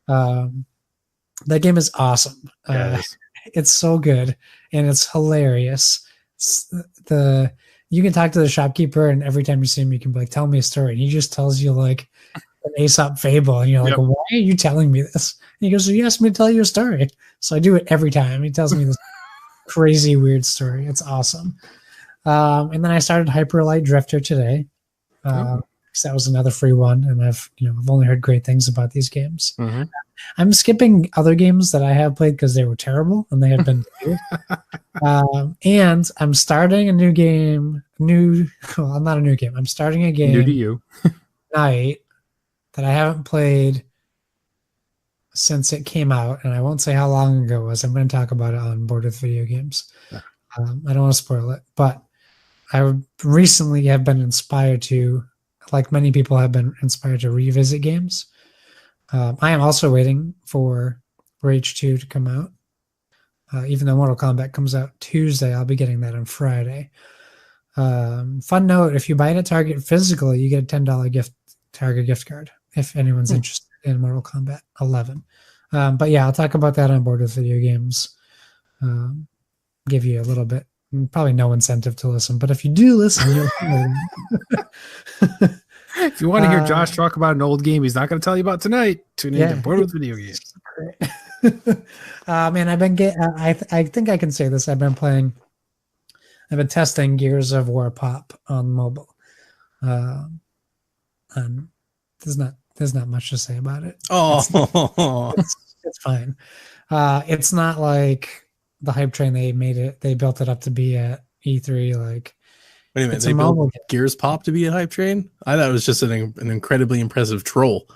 That game is awesome. It's so good and it's hilarious. You can talk to the shopkeeper, and every time you see him, you can be like, "Tell me a story." And he just tells you like an Aesop fable, and you're like, "Why are you telling me this?" And he goes, "Well, you asked me to tell you a story." So I do it every time. He tells me this crazy weird story. It's awesome. And then I started Hyper Light Drifter today. Because that was another free one, and I've only heard great things about these games. Mm-hmm. I'm skipping other games that I have played because they were terrible and they have been and I'm starting a new game. Well, not a new game. I'm starting a game new to you tonight that I haven't played since it came out, and I won't say how long ago it was. I'm going to talk about it on Board with Video Games. I don't want to spoil it, but I recently have been inspired to, like many people have been inspired to revisit games. I am also waiting for Rage 2 to come out. Even though Mortal Kombat comes out Tuesday, I'll be getting that on Friday. Fun note, if you buy it at Target physically, you get a $10 Target gift card if anyone's interested in Mortal Kombat 11. But yeah, I'll talk about that on Board with Video Games. Give you a little bit, probably no incentive to listen, but if you do listen, you'll if you want to hear Josh talk about an old game he's not going to tell you about tonight, tune in to Board with Video Games. Man, I've been I think I can say this. I've been testing Gears of War Pop on mobile. And there's not much to say about it. It's fine. It's not like the hype train they built it up to be at E3. Like, wait a minute, they built Gears Pop to be a hype train? I thought it was just an incredibly impressive troll.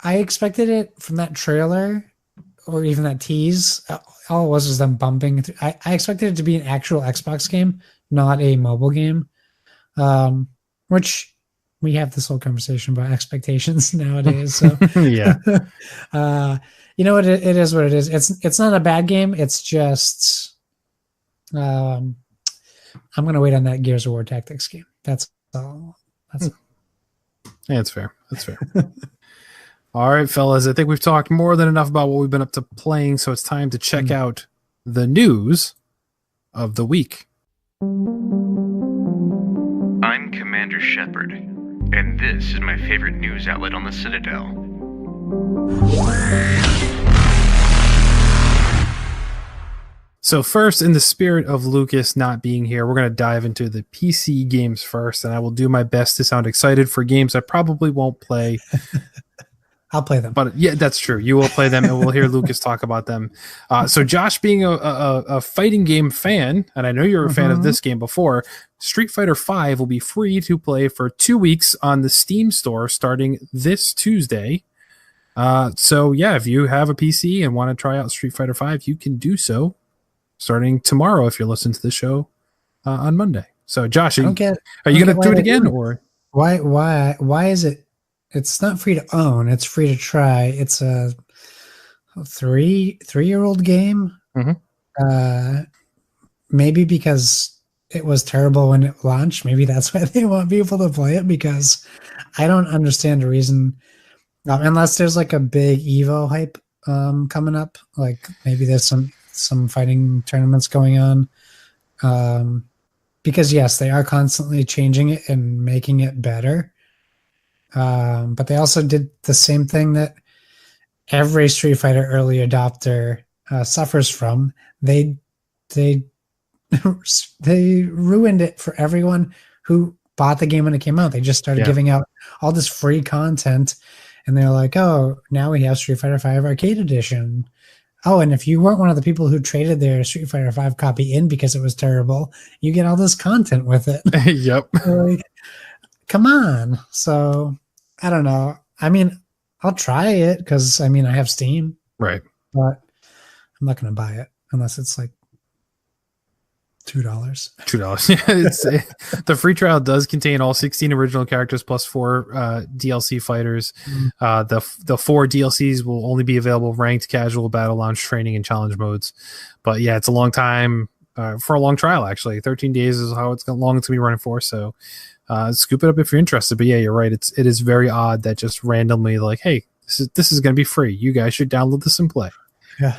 I expected it from that trailer or even that tease. All it was them bumping. I expected it to be an actual Xbox game, not a mobile game. Which we have this whole conversation about expectations nowadays. So Yeah. you know what? It is what it is. It's not a bad game. It's just I'm gonna wait on that Gears of War Tactics game. That's all. That's Yeah, that's fair. That's fair. All right, fellas. I think we've talked more than enough about what we've been up to playing, so it's time to check out the news of the week. I'm Commander Shepard, and this is my favorite news outlet on the Citadel. So first, in the spirit of Lucas not being here, we're going to dive into the PC games first, and I will do my best to sound excited for games I probably won't play. I'll play them. But yeah, that's true. You will play them, and we'll hear Lucas talk about them. So Josh, being a fighting game fan, and I know you're a fan of this game before, Street Fighter V will be free to play for 2 weeks on the Steam store starting this Tuesday. So yeah, if you have a PC and want to try out Street Fighter V, you can do so starting tomorrow if you're listening to the show on Monday. So Josh, are you going to do it again? Or why is it? It's not free to own. It's free to try. It's a 3-year-old game. Maybe because it was terrible when it launched. Maybe that's why they want people to play it, because I don't understand the reason. Unless there's like a big Evo hype coming up. Like maybe there's some fighting tournaments going on. Because yes, they are constantly changing it and making it better. But they also did the same thing that every Street Fighter early adopter suffers from. They ruined it for everyone who bought the game when it came out. They just started giving out all this free content, and they're like, "Oh, now we have Street Fighter V Arcade Edition." Oh, and if you weren't one of the people who traded their Street Fighter V copy in because it was terrible, you get all this content with it. Yep. Like, come on. So I don't know. I mean, I'll try it because I have Steam, Right. but I'm not going to buy it unless it's like $2. $2. The free trial does contain all 16 original characters plus 4 DLC fighters. The 4 DLCs will only be available ranked, casual, battle, launch, training, and challenge modes. But yeah, it's a long time for a long trial. Actually, 13 days is how long it's gonna be running for. So scoop it up if you're interested. But yeah, you're right. It is very odd that just randomly like, hey, this is gonna be free. You guys should download this and play. Yeah.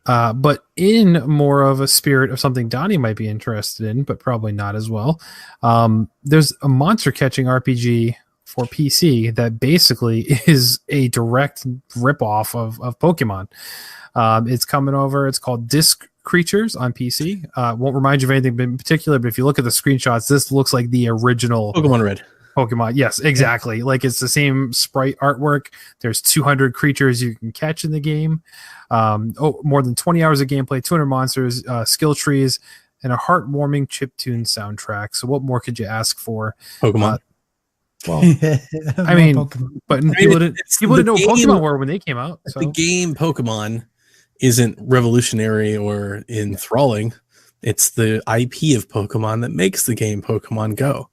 But in more of a spirit of something Donnie might be interested in, but probably not as well, there's a monster catching RPG for PC that basically is a direct ripoff of Pokemon. It's coming over. It's called Disc Creatures on PC. Won't remind you of anything in particular, but if you look at the screenshots, this looks like the original Pokemon Red. Pokemon. Yes, exactly. Like it's the same sprite artwork. There's 200 creatures you can catch in the game. More than 20 hours of gameplay, 200 monsters, skill trees, and a heartwarming chiptune soundtrack. So what more could you ask for? Pokemon. Well, I mean, Pokemon. But people didn't know what Pokemon were when they came out. So. The game Pokemon isn't revolutionary or enthralling. It's the IP of Pokemon that makes the game Pokemon Go.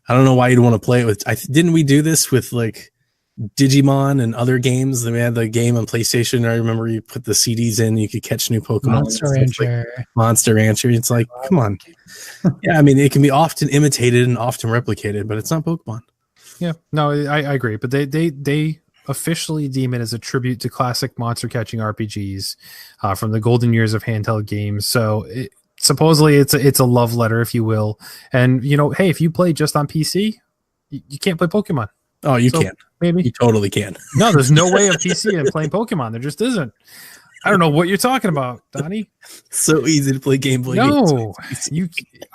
I don't know why you'd want to play it with. Didn't we do this with like Digimon and other games? We had the game on PlayStation. I remember you put the CDs in, you could catch new Pokemon. Monster Rancher. It's like, come on. Yeah, I mean, it can be often imitated and often replicated, but it's not Pokemon. Yeah, no, I agree. But they officially deem it as a tribute to classic monster catching RPGs from the golden years of handheld games. So supposedly it's a love letter, if you will. And hey, if you play just on PC, you can't play Pokemon. Oh, you can. Maybe you totally can. No, there's no way of PC and playing Pokemon. There just isn't. I don't know what you're talking about, Donnie. So easy to play Game Boy. No,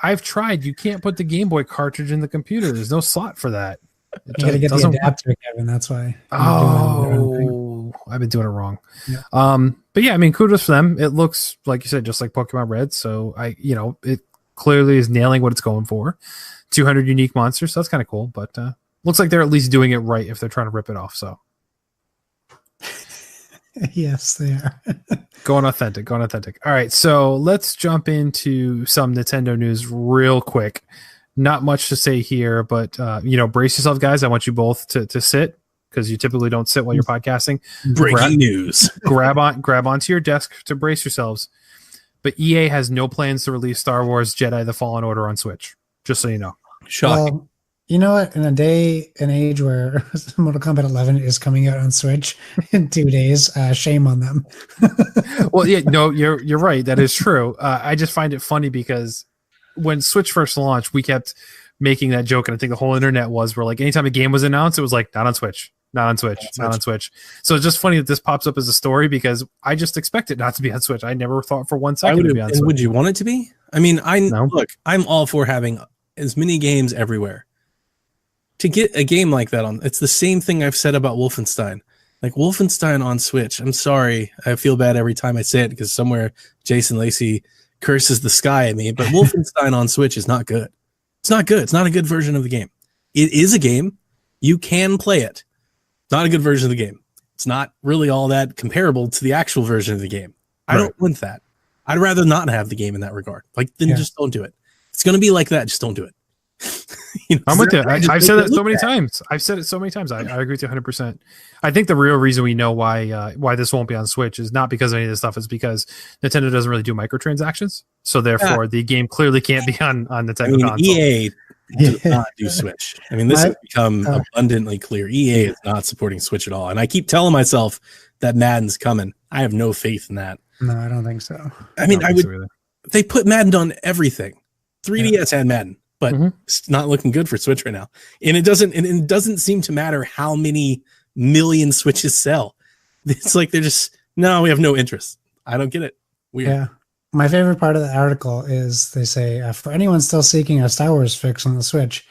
I've tried. You can't put the Game Boy cartridge in the computer. There's no slot for that. You gotta get the adapter, Kevin. That's why. Oh, I've been doing it wrong. Yeah. But yeah, I mean, kudos for them. It looks like you said, just like Pokemon Red. So it clearly is nailing what it's going for. 200 unique monsters. So that's kind of cool. But looks like they're at least doing it right if they're trying to rip it off. So. Yes, they are. Going authentic. All right, so let's jump into some Nintendo news real quick. not much to say here, but brace yourself, guys. I want you both to sit, because you typically don't sit while you're podcasting. Breaking news. grab onto your desk to brace yourselves. But EA has no plans to release Star Wars Jedi: The Fallen Order on Switch. Just so you know. Shocking. Well, you know what? In an age where Mortal Kombat 11 is coming out on Switch in 2 days, shame on them. Well, yeah, no, you're right. That is true. I just find it funny because when Switch first launched, we kept making that joke, and I think the whole internet where like anytime a game was announced, it was like not on Switch. Not on Switch. So it's just funny that this pops up as a story, because I just expect it not to be on Switch. I never thought for 1 second to be on Switch. Would you want it to be? I mean, look, I'm all for having as many games everywhere. To get a game like that it's the same thing I've said about Wolfenstein. Like Wolfenstein on Switch. I'm sorry. I feel bad every time I say it, because somewhere Jason Lacey curses the sky at me, but Wolfenstein on Switch is not good. It's not good. It's not a good version of the game. It is a game. You can play it. Not a good version of the game. It's not really all that comparable to the actual version of the game. I don't want that. I'd rather not have the game in that regard. Then just don't do it. It's going to be like that. Just don't do it. I'm with you. I've said that so many times. I've said it so many times. I agree with you 100%. I think the real reason we know why this won't be on Switch is not because of any of this stuff. It's because Nintendo doesn't really do microtransactions. So therefore, the game clearly can't be on Nintendo console. EA does not do Switch. I mean, this has become abundantly clear. EA is not supporting Switch at all. And I keep telling myself that Madden's coming. I have no faith in that. No, I don't think so. I mean, they put Madden on everything. 3DS had Madden, but it's not looking good for Switch right now. And it doesn't seem to matter how many million Switches sell. It's like they're just, no, we have no interest. I don't get it. Weird. Yeah. My favorite part of the article is they say, for anyone still seeking a Star Wars fix on the Switch,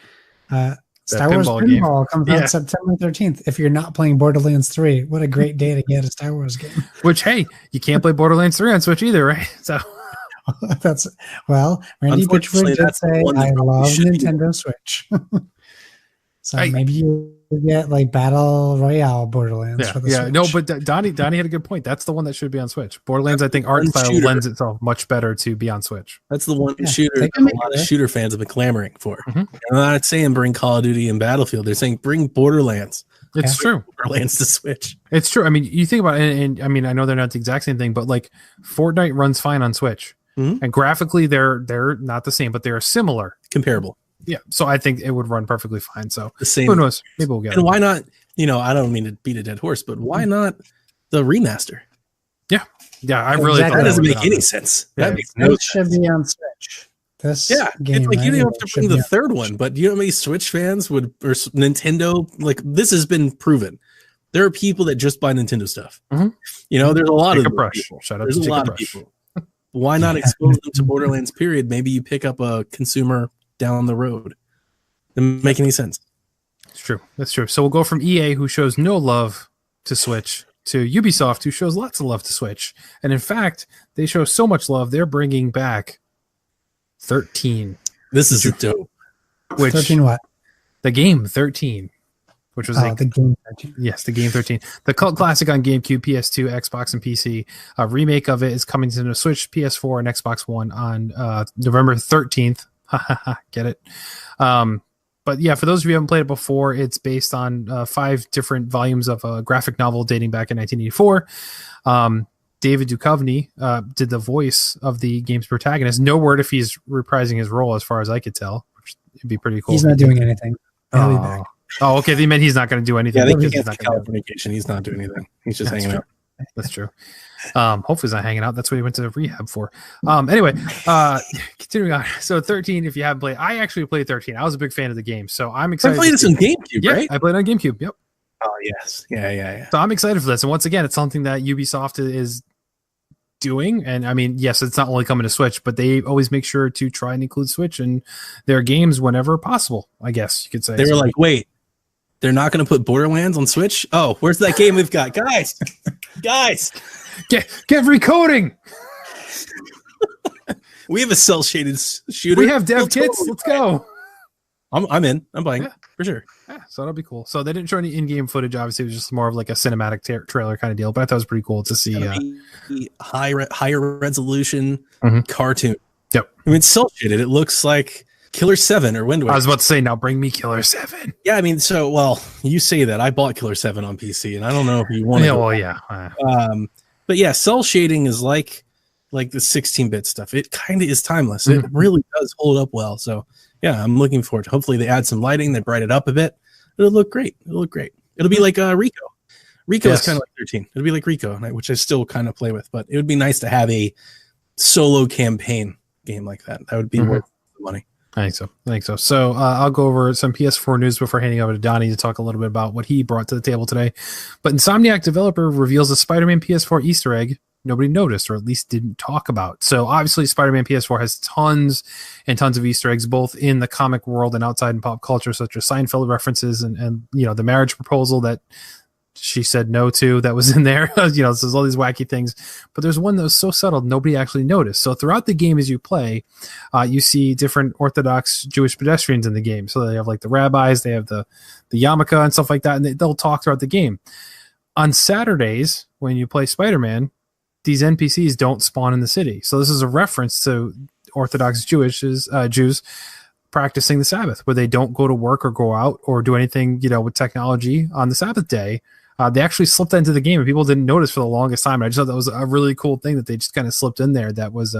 Star Wars Pinball comes out September 13th. If you're not playing Borderlands 3, what a great day to get a Star Wars game. Which, hey, you can't play Borderlands 3 on Switch either, right? So Randy Pitchford did say, I love Nintendo Switch. So maybe you get like Battle Royale Borderlands for the Switch. No, but Donnie had a good point. That's the one that should be on Switch. Borderlands, I think art style lends itself much better to be on Switch. That's the one shooter a lot of shooter fans have been clamoring for. They're not saying bring Call of Duty and Battlefield. They're saying bring Borderlands. It's true. Borderlands to Switch. It's true. I mean, you think about it, and I mean, I know they're not the exact same thing, but like Fortnite runs fine on Switch. And graphically, they're not the same, but they're similar. Comparable. Yeah, so I think it would run perfectly fine. So the same. Who knows? Maybe we'll get it. And why not? I don't mean to beat a dead horse, but why not the remaster? Yeah. I really that doesn't make any sense. That makes no sense. Should be on Switch. This game, it's like you don't have to bring the third one, but you know how many Switch fans or Nintendo, like this has been proven. There are people that just buy Nintendo stuff. There's a lot of people. Shout out There's to a lot of people. Why not expose them to Borderlands? Period. Maybe you pick up a consumer down the road. Doesn't make any sense. It's true. That's true. So we'll go from EA, who shows no love to Switch, to Ubisoft, who shows lots of love to Switch. And in fact, they show so much love, they're bringing back 13. This is dope. 13 what? The game 13. Which was the game 13. Yes, the game 13. The cult classic on GameCube, PS2, Xbox, and PC. A remake of it is coming to the Switch, PS4, and Xbox One on November 13th. Get it? But yeah, for those of you who haven't played it before, it's based on 5 different volumes of a graphic novel dating back in 1984. David Duchovny did the voice of the game's protagonist. No word if he's reprising his role, as far as I could tell, which would be pretty cool. He's not doing anything. He'll be back. Oh, okay. They meant he's not going to do anything. Yeah, they think he's not Californication. He's not doing anything. He's just hanging out. That's true. Hopefully he's not hanging out. That's what he went to rehab for. Anyway, continuing on. So 13, if you haven't played, I actually played 13. I was a big fan of the game, so I'm excited. I played this on GameCube, right? I played on GameCube. Yep. Oh yes. Yeah. So I'm excited for this, and once again, it's something that Ubisoft is doing. And I mean, yes, it's not only coming to Switch, but they always make sure to try and include Switch in their games whenever possible. I guess you could say they were like, wait. They're not going to put Borderlands on Switch? Oh, where's that game we've got? Guys, get recoding. We have a cel-shaded shooter. We have dev kits. Let's go. I'm in. I'm buying for sure. Yeah, so that'll be cool. So they didn't show any in-game footage. Obviously, it was just more of like a cinematic trailer kind of deal. But I thought it was pretty cool to see higher resolution cartoon. Yep. I mean, it's cel-shaded. It looks like Killer 7 or Wind Waker. I was about to say, now bring me Killer 7. Yeah, I mean, so, well, you say that. I bought Killer 7 on PC, and I don't know if you want to. Yeah, well, yeah. But yeah, cell shading is like the 16-bit stuff. It kind of is timeless. It really does hold up well. So yeah, I'm looking forward to. Hopefully, they add some lighting, they brighten it up a bit. It'll look great. It'll be like Rico. Rico is kind of like 13. It'll be like Rico, which I still kind of play with. But it would be nice to have a solo campaign game like that. That would be worth the money. I think so. So I'll go over some PS4 news before handing over to Donnie to talk a little bit about what he brought to the table today. But Insomniac developer reveals a Spider-Man PS4 Easter egg nobody noticed, or at least didn't talk about. So obviously Spider-Man PS4 has tons and tons of Easter eggs, both in the comic world and outside in pop culture, such as Seinfeld references and the marriage proposal that she said no to that was in there. There's all these wacky things, but there's one that was so subtle nobody actually noticed. So throughout the game as you play, you see different Orthodox Jewish pedestrians in the game. So they have like the rabbis, they have the yarmulke and stuff like that, and they'll talk throughout the game. On Saturdays, when you play Spider-Man, these NPCs don't spawn in the city. So this is a reference to Orthodox Jews practicing the Sabbath, where they don't go to work or go out or do anything, with technology on the Sabbath day. They actually slipped that into the game, and people didn't notice for the longest time. I just thought that was a really cool thing that they just kind of slipped in there. That was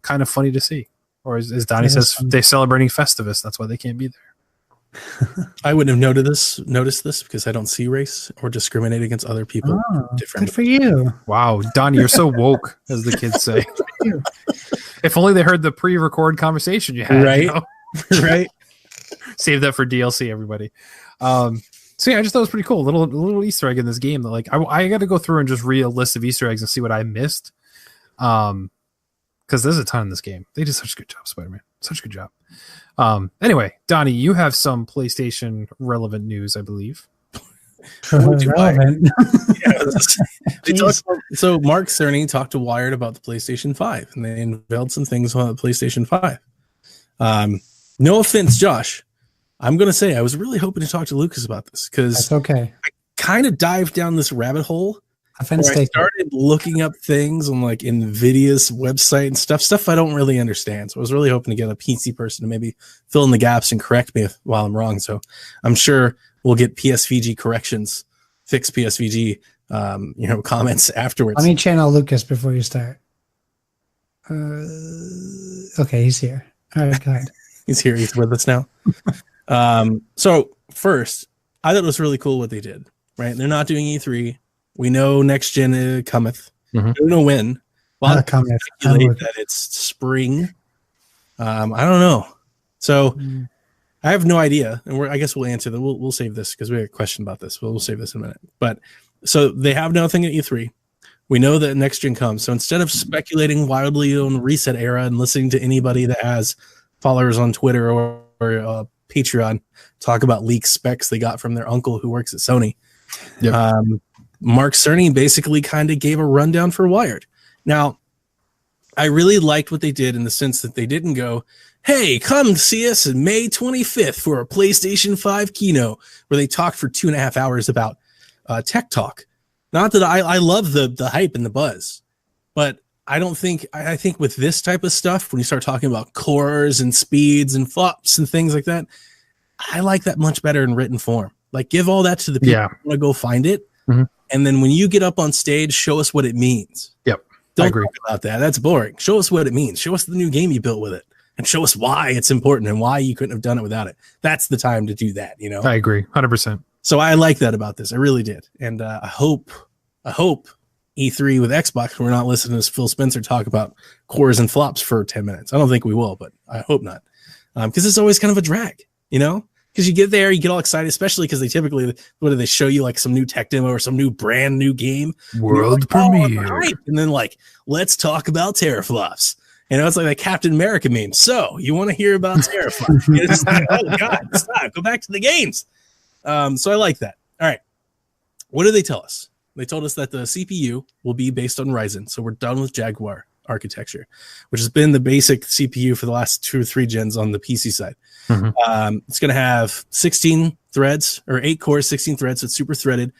kind of funny to see. Or as Donnie says, they're celebrating Festivus. That's why they can't be there. I wouldn't have noticed this because I don't see race or discriminate against other people. Good for you. Wow, Donnie, you're so woke, as the kids say. If only they heard the pre-record conversation you had. Right. Right. Save that for DLC, everybody. So yeah, I just thought it was pretty cool. A little Easter egg in this game that I got to go through and just read a list of Easter eggs and see what I missed. Because there's a ton in this game. They did such a good job, Spider-Man. Such a good job. Anyway, Donnie, you have some PlayStation relevant news, I believe. Relevant. So Mark Cerny talked to Wired about the PlayStation 5, and they unveiled some things on the PlayStation 5. No offense, Josh. I'm going to say I was really hoping to talk to Lucas about this because that's okay. I kind of dived down this rabbit hole. I started looking up things on like NVIDIA's website and stuff I don't really understand. So I was really hoping to get a PC person to maybe fill in the gaps and correct me while I'm wrong. So I'm sure we'll get PSVG corrections, fix PSVG, comments afterwards. Let me channel Lucas before you start. Okay, he's here. All right, go ahead. He's here. He's with us now. So first, I thought it was really cool what they did, right? They're not doing E3. We know next gen cometh. We don't know when. Well, I speculate that it's spring. I don't know. So I have no idea. And I guess we'll answer that. We'll save this because we have a question about this. We'll save this in a minute. But so they have nothing at E3. We know that next gen comes. So instead of speculating wildly on the reset era and listening to anybody that has followers on Twitter or Patreon talk about leaked specs they got from their uncle who works at Sony. Yep. Mark Cerny basically kind of gave a rundown for Wired. Now, I really liked what they did in the sense that they didn't go, hey, come see us on May 25th for a PlayStation 5 keynote where they talked for 2.5 hours about tech talk. Not that I love the hype and the buzz, but I think with this type of stuff, when you start talking about cores and speeds and flops and things like that, I like that much better in written form. Like give all that to the people who want to go find it. And then when you get up on stage, show us what it means. Yep. Don't talk about that. That's boring. Show us what it means. Show us the new game you built with it and show us why it's important and why you couldn't have done it without it. That's the time to do that. I agree 100%. So I like that about this. I really did. And I hope E3 with Xbox, we're not listening to Phil Spencer talk about cores and flops for 10 minutes. I don't think we will, but I hope not. Because it's always kind of a drag, because you get there, you get all excited, especially because they typically, what do they show you, like some new tech demo or some new brand new game? World premiere. Right. And then let's talk about teraflops. It's like that Captain America meme. So you want to hear about teraflops? It's like, oh God, stop. Go back to the games. So I like that. All right. What did they tell us? They told us that the CPU will be based on Ryzen. So we're done with Jaguar architecture, which has been the basic CPU for the last 2 or 3 gens on the PC side. It's going to have 16 threads or 8 cores, 16 threads. So it's super threaded.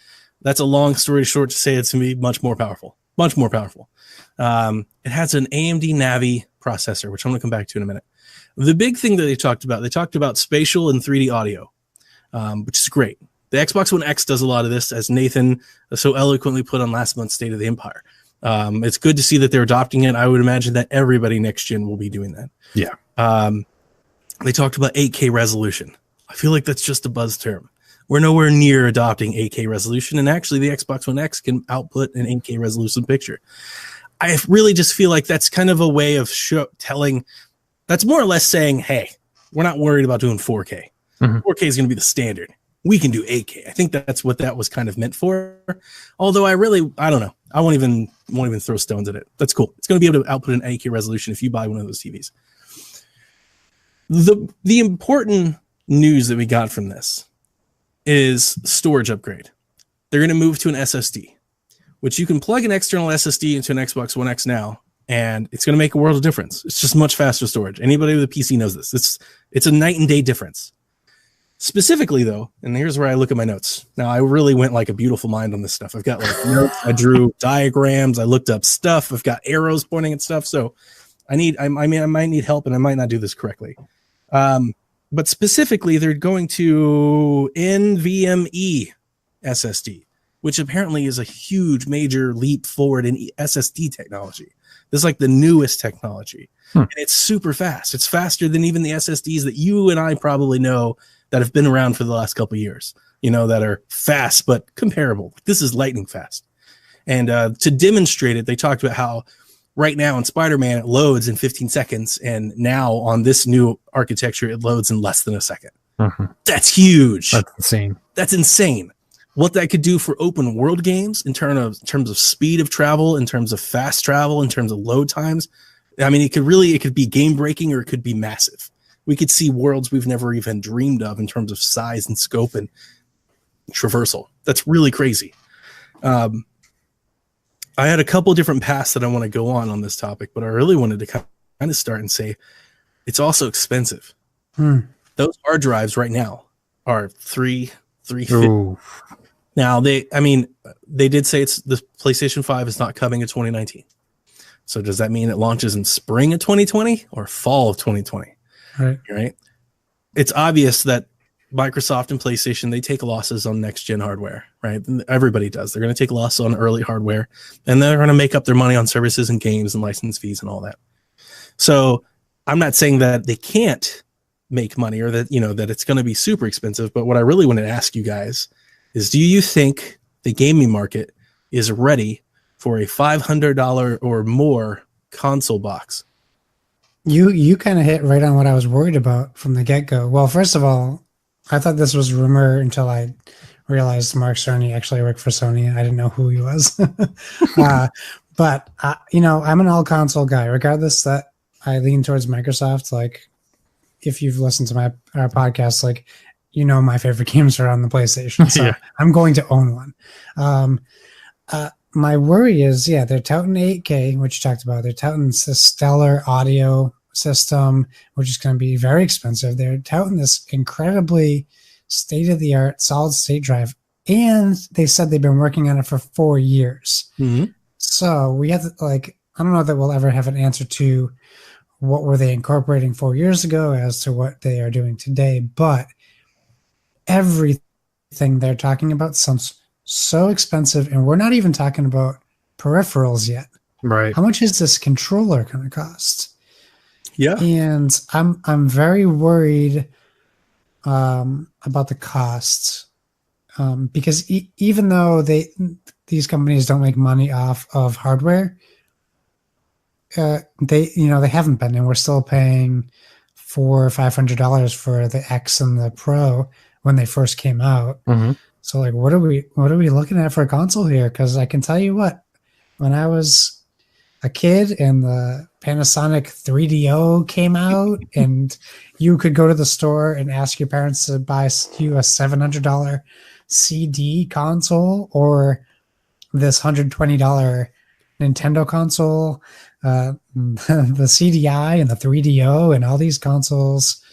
That's a long story short to say it's going to be much more powerful. It has an AMD Navi processor, which I'm going to come back to in a minute. The big thing that they talked about spatial and 3D audio, which is great. The Xbox One X does a lot of this, as Nathan so eloquently put on last month's State of the Empire. It's good to see that they're adopting it. I would imagine that everybody next gen will be doing that. Yeah. They talked about 8K resolution. I feel like that's just a buzz term. We're nowhere near adopting 8K resolution, and actually the Xbox One X can output an 8K resolution picture. I really just feel like that's kind of a way of telling. That's more or less saying, hey, we're not worried about doing 4K. 4K is going to be the standard. We can do 8K. I think that's what that was kind of meant for. Although I don't know. I won't even throw stones at it. That's cool. It's going to be able to output an 8K resolution if you buy one of those TVs. The important news that we got from this is storage upgrade. They're going to move to an SSD, which you can plug an external SSD into an Xbox One X now, and it's going to make a world of difference. It's just much faster storage. Anybody with a PC knows this. It's a night and day difference. Specifically, though, and here's where I look at my notes. Now, I really went like a beautiful mind on this stuff. I've got like notes. I drew diagrams. I looked up stuff. I've got arrows pointing at stuff. So I might need help, and I might not do this correctly. But specifically, they're going to NVMe SSD, which apparently is a huge, major leap forward in SSD technology. This is like the newest technology, and it's super fast. It's faster than even the SSDs that you and I probably know that have been around for the last couple of years, that are fast, but comparable. This is lightning fast. And to demonstrate it, they talked about how right now in Spider-Man, it loads in 15 seconds. And now on this new architecture, it loads in less than a second. That's huge. That's insane. What that could do for open world games in terms of speed of travel, in terms of fast travel, in terms of load times. I mean, it could be game breaking, or it could be massive. We could see worlds we've never even dreamed of in terms of size and scope and traversal. That's really crazy. I had a couple different paths that I want to go on this topic, but I really wanted to kind of start and say it's also expensive. Those hard drives right now are $350. Now they did say the PlayStation 5 is not coming in 2019. So does that mean it launches in spring of 2020 or fall of 2020? Right. It's obvious that Microsoft and PlayStation, they take losses on next gen hardware, right? Everybody does. They're going to take losses on early hardware, and they're going to make up their money on services and games and license fees and all that. So I'm not saying that they can't make money, or that, that it's going to be super expensive. But what I really want to ask you guys is, do you think the gaming market is ready for a $500 or more console box? You kind of hit right on what I was worried about from the get-go. Well, first of all, I thought this was a rumor until I realized Mark Cerny actually worked for Sony. I didn't know who he was. But I'm an all-console guy. Regardless that I lean towards Microsoft, like, if you've listened to our podcast, like, my favorite games are on the PlayStation. So I'm going to own one. My worry is, they're touting 8K, which you talked about. They're touting this stellar audio system, which is going to be very expensive. They're touting this incredibly state-of-the-art solid-state drive, and they said they've been working on it for 4 years. So we have to, I don't know that we'll ever have an answer to what were they incorporating 4 years ago as to what they are doing today, but everything they're talking about sounds so expensive, and we're not even talking about peripherals yet. Right. How much is this controller going to cost? Yeah. And I'm very worried about the costs, because even though these companies don't make money off of hardware, they haven't been, and we're still paying $400 or $500 for the X and the Pro when they first came out. So what are we looking at for a console here? Because I can tell you what, when I was a kid and the Panasonic 3DO came out, and you could go to the store and ask your parents to buy you a $700 CD console or this $120 Nintendo console, the CDI and the 3DO and all these consoles,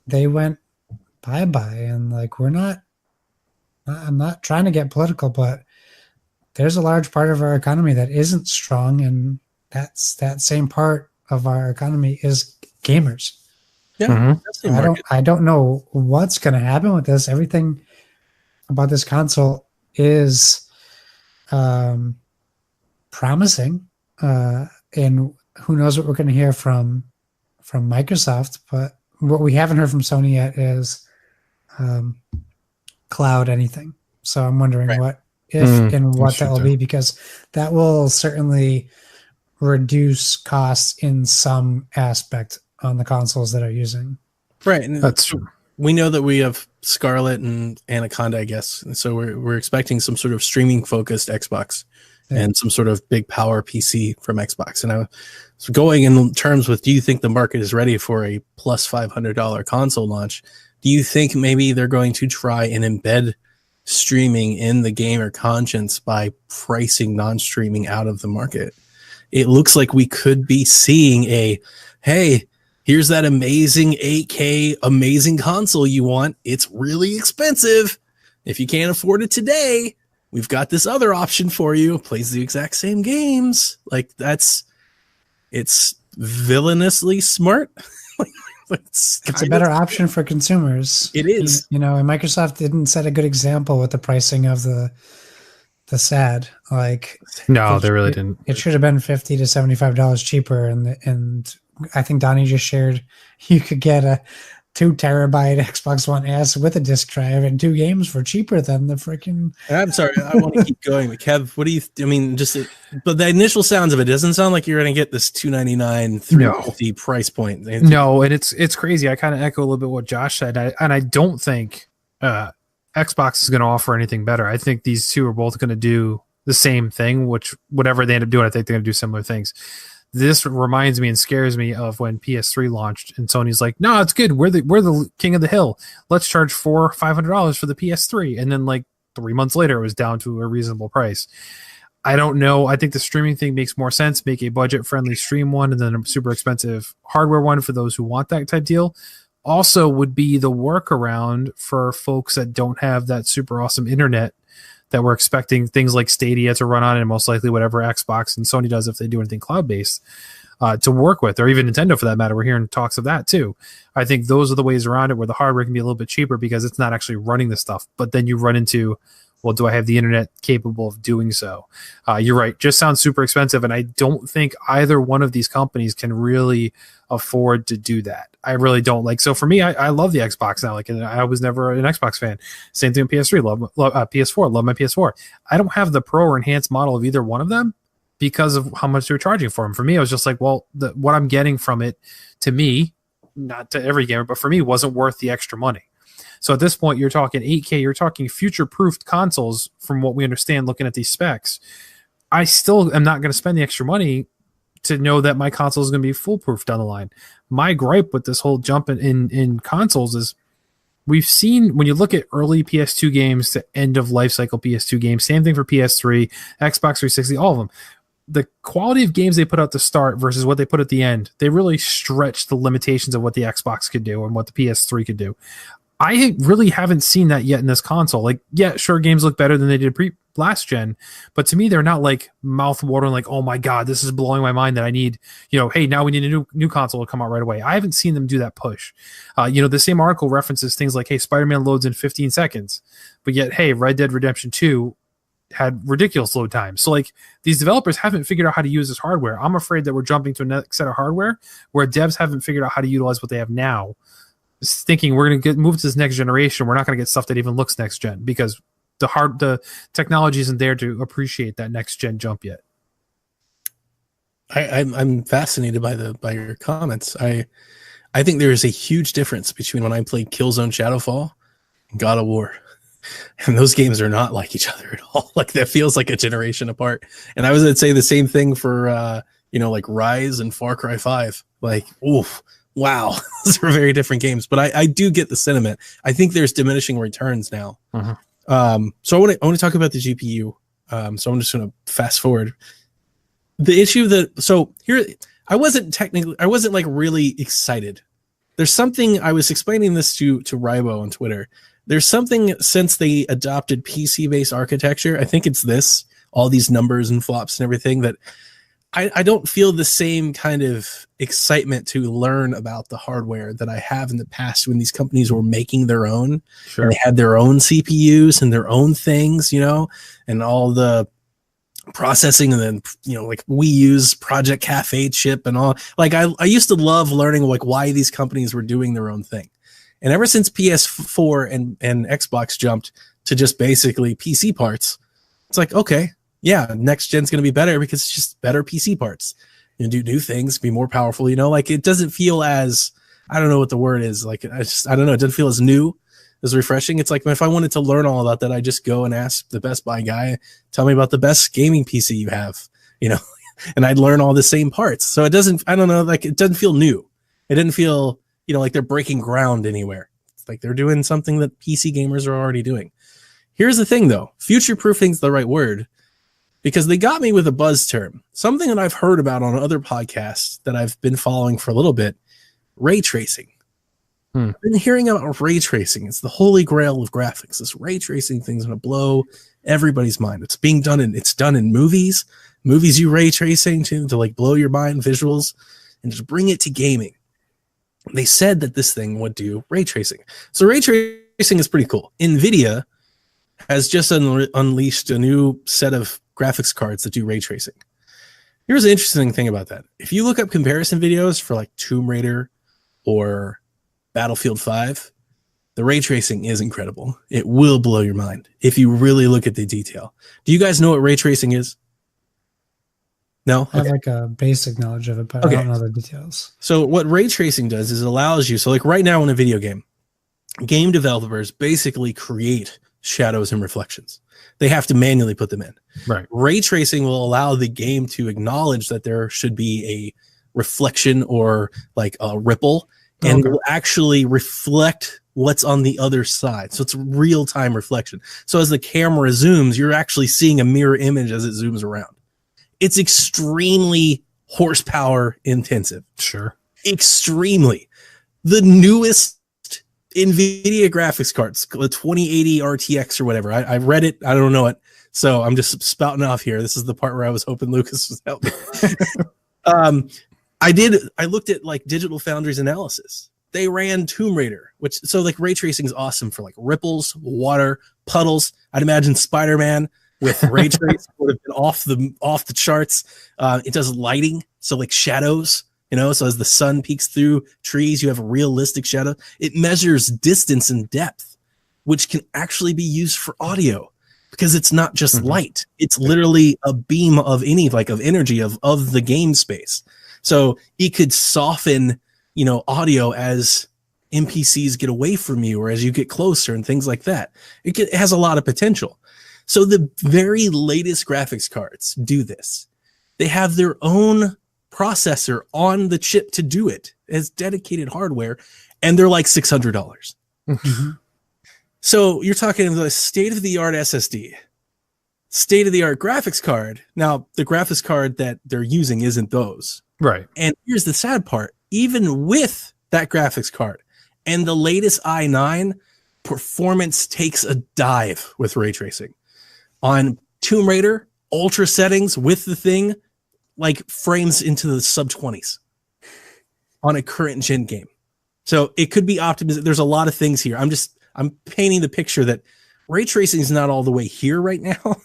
they went bye-bye. And I'm not trying to get political, but there's a large part of our economy that isn't strong, and that same part of our economy is gamers. Yeah, Mhm. that's the I market. don't know what's going to happen with this. Everything about this console is promising, and who knows what we're going to hear from Microsoft. But what we haven't heard from Sony yet is cloud anything. So I'm wondering what if and what that will be, because that will certainly reduce costs in some aspect on the consoles that are using. Right. And That's true. we know that we have Scarlet and Anaconda, I guess. And so we're expecting some sort of streaming focused Xbox and some sort of big power PC from Xbox. And I was going in terms with, do you think the market is ready for a plus $500 console launch? Do you think maybe they're going to try and embed streaming in the gamer conscience by pricing non-streaming out of the market? It looks like we could be seeing hey, here's that amazing 8K amazing console you want. It's really expensive. If you can't afford it today, we've got this other option for you. It plays the exact same games. Like it's villainously smart. It's a better option for consumers. It is. And Microsoft didn't set a good example with the pricing of the SAD. Like, No, they really didn't. It should have been $50 to $75 cheaper, and I think Donnie just shared you could get a 2 terabyte Xbox One S with a disc drive and 2 games for cheaper than the freaking. I'm sorry, I want to keep going, but Kev, what do you? But the initial sounds of it doesn't sound like you're going to get this $299, $350 price point. No, and it's crazy. I kind of echo a little bit what Josh said, and I don't think Xbox is going to offer anything better. I think these two are both going to do the same thing, which whatever they end up doing, I think they're going to do similar things. This reminds me and scares me of when PS3 launched and Sony's like, no, it's good. We're the king of the hill. Let's charge $500 for the PS3. And then like 3 months later, it was down to a reasonable price. I don't know. I think the streaming thing makes more sense. Make a budget friendly stream one and then a super expensive hardware one for those who want that type deal. Also would be the workaround for folks that don't have that super awesome internet that we're expecting things like Stadia to run on, and most likely whatever Xbox and Sony does if they do anything cloud-based to work with, or even Nintendo for that matter. We're hearing talks of that too. I think those are the ways around it where the hardware can be a little bit cheaper because it's not actually running the stuff. But then you run into, well, do I have the internet capable of doing so? You're right. Just sounds super expensive. And I don't think either one of these companies can really afford to do that. I really don't. Like, so for me, I love the Xbox now. Like, and I was never an Xbox fan. Same thing with PS3. Love PS4. Love my PS4. I don't have the Pro or enhanced model of either one of them because of how much they're charging for them. For me, I was just like, well, what I'm getting from it, to me, not to every gamer, but for me, wasn't worth the extra money. So at this point, you're talking 8K, you're talking future-proofed consoles from what we understand looking at these specs. I still am not going to spend the extra money to know that my console is going to be foolproof down the line. My gripe with this whole jump in consoles is we've seen, when you look at early PS2 games to end of life cycle PS2 games, same thing for PS3, Xbox 360, all of them. The quality of games they put out to start versus what they put at the end, they really stretch the limitations of what the Xbox could do and what the PS3 could do. I really haven't seen that yet in this console. Like, yeah, sure, games look better than they did last gen, but to me, they're not like mouth-watering, like, oh my God, this is blowing my mind that I need, hey, now we need a new console to come out right away. I haven't seen them do that push. The same article references things like, hey, Spider-Man loads in 15 seconds, but yet, hey, Red Dead Redemption 2 had ridiculous load times. So like these developers haven't figured out how to use this hardware. I'm afraid that we're jumping to a next set of hardware where devs haven't figured out how to utilize what they have now, thinking we're going to move to this next generation. We're not going to get stuff that even looks next gen because the technology isn't there to appreciate that next gen jump yet. I'm fascinated by your comments. I think there is a huge difference between when I played Killzone Shadowfall and God of War. And those games are not like each other at all. Like that feels like a generation apart. And I was going to say the same thing for, like Rise and Far Cry 5. Like, oof, wow, those are very different games. But I do get the sentiment. I think there's diminishing returns now. Uh-huh. So I want to talk about the GPU. So I'm just going to fast forward. The issue here, I wasn't like really excited. There's something, I was explaining this to Rybo on Twitter. There's something since they adopted PC-based architecture. I think it's all these numbers and flops and everything that I don't feel the same kind of excitement to learn about the hardware that I have in the past when these companies were making their own. Sure. And they had their own CPUs and their own things, you know, and all the processing, and then, you know, like we use Project Cafe chip and all. Like I used to love learning like why these companies were doing their own thing. And ever since PS4 and Xbox jumped to just basically PC parts, it's like, okay, yeah, next gen's going to be better because it's just better PC parts. You know, do new things, be more powerful, you know, like it doesn't feel as, I don't know what the word is. Like, I don't know. It doesn't feel as new, as refreshing. It's like, if I wanted to learn all about that, I just go and ask the Best Buy guy, tell me about the best gaming PC you have, you know, and I'd learn all the same parts. So it doesn't, I don't know, like it doesn't feel new. It didn't feel, you know, like they're breaking ground anywhere. It's like they're doing something that PC gamers are already doing. Here's the thing though, future-proofing's the right word, because they got me with a buzz term, something that I've heard about on other podcasts that I've been following for a little bit, ray tracing. I've been hearing about ray tracing. It's the holy grail of graphics. This ray tracing thing's going to blow everybody's mind. It's being done it's done in movies. Movies you ray tracing to like blow your mind, visuals, and just bring it to gaming. They said that this thing would do ray tracing. So ray tracing is pretty cool. NVIDIA has just unleashed a new set of graphics cards that do ray tracing. Here's an interesting thing about that. If you look up comparison videos for like Tomb Raider or Battlefield 5, the ray tracing is incredible. It will blow your mind if you really look at the detail. Do you guys know what ray tracing is? No? I have like a basic knowledge of it, but I don't know the details. So what ray tracing does is it allows you, so like right now in a video game developers basically create shadows and reflections. They have to manually put them in. Right. Ray tracing will allow the game to acknowledge that there should be a reflection or like a ripple, and will actually reflect what's on the other side. So it's real-time reflection. So as the camera zooms, you're actually seeing a mirror image as it zooms around. It's extremely horsepower intensive. Sure. Extremely. The newest NVIDIA graphics cards, the 2080 RTX or whatever. I read it. I don't know it. So I'm just spouting off here. This is the part where I was hoping Lucas was helping. I looked at like Digital Foundry's analysis. They ran Tomb Raider, so like ray tracing is awesome for like ripples, water, puddles. I'd imagine Spider-Man with ray trace would have been off the charts. It does lighting, so like shadows, you know, so as the sun peeks through trees, you have a realistic shadow. It measures distance and depth, which can actually be used for audio because it's not just light. It's literally a beam of energy of the game space. So it could soften, you know, audio as NPCs get away from you or as you get closer and things like that. It has a lot of potential. So the very latest graphics cards do this. They have their own processor on the chip to do it as dedicated hardware, and they're like $600. So you're talking the state-of-the-art SSD, state-of-the-art graphics card. Now, the graphics card that they're using isn't those. Right. And here's the sad part. Even with that graphics card and the latest i9, performance takes a dive with ray tracing. On Tomb Raider, ultra settings with the thing, like frames into the sub-20s on a current gen game. So it could be optimized. There's a lot of things here. I'm painting the picture that ray tracing is not all the way here right now.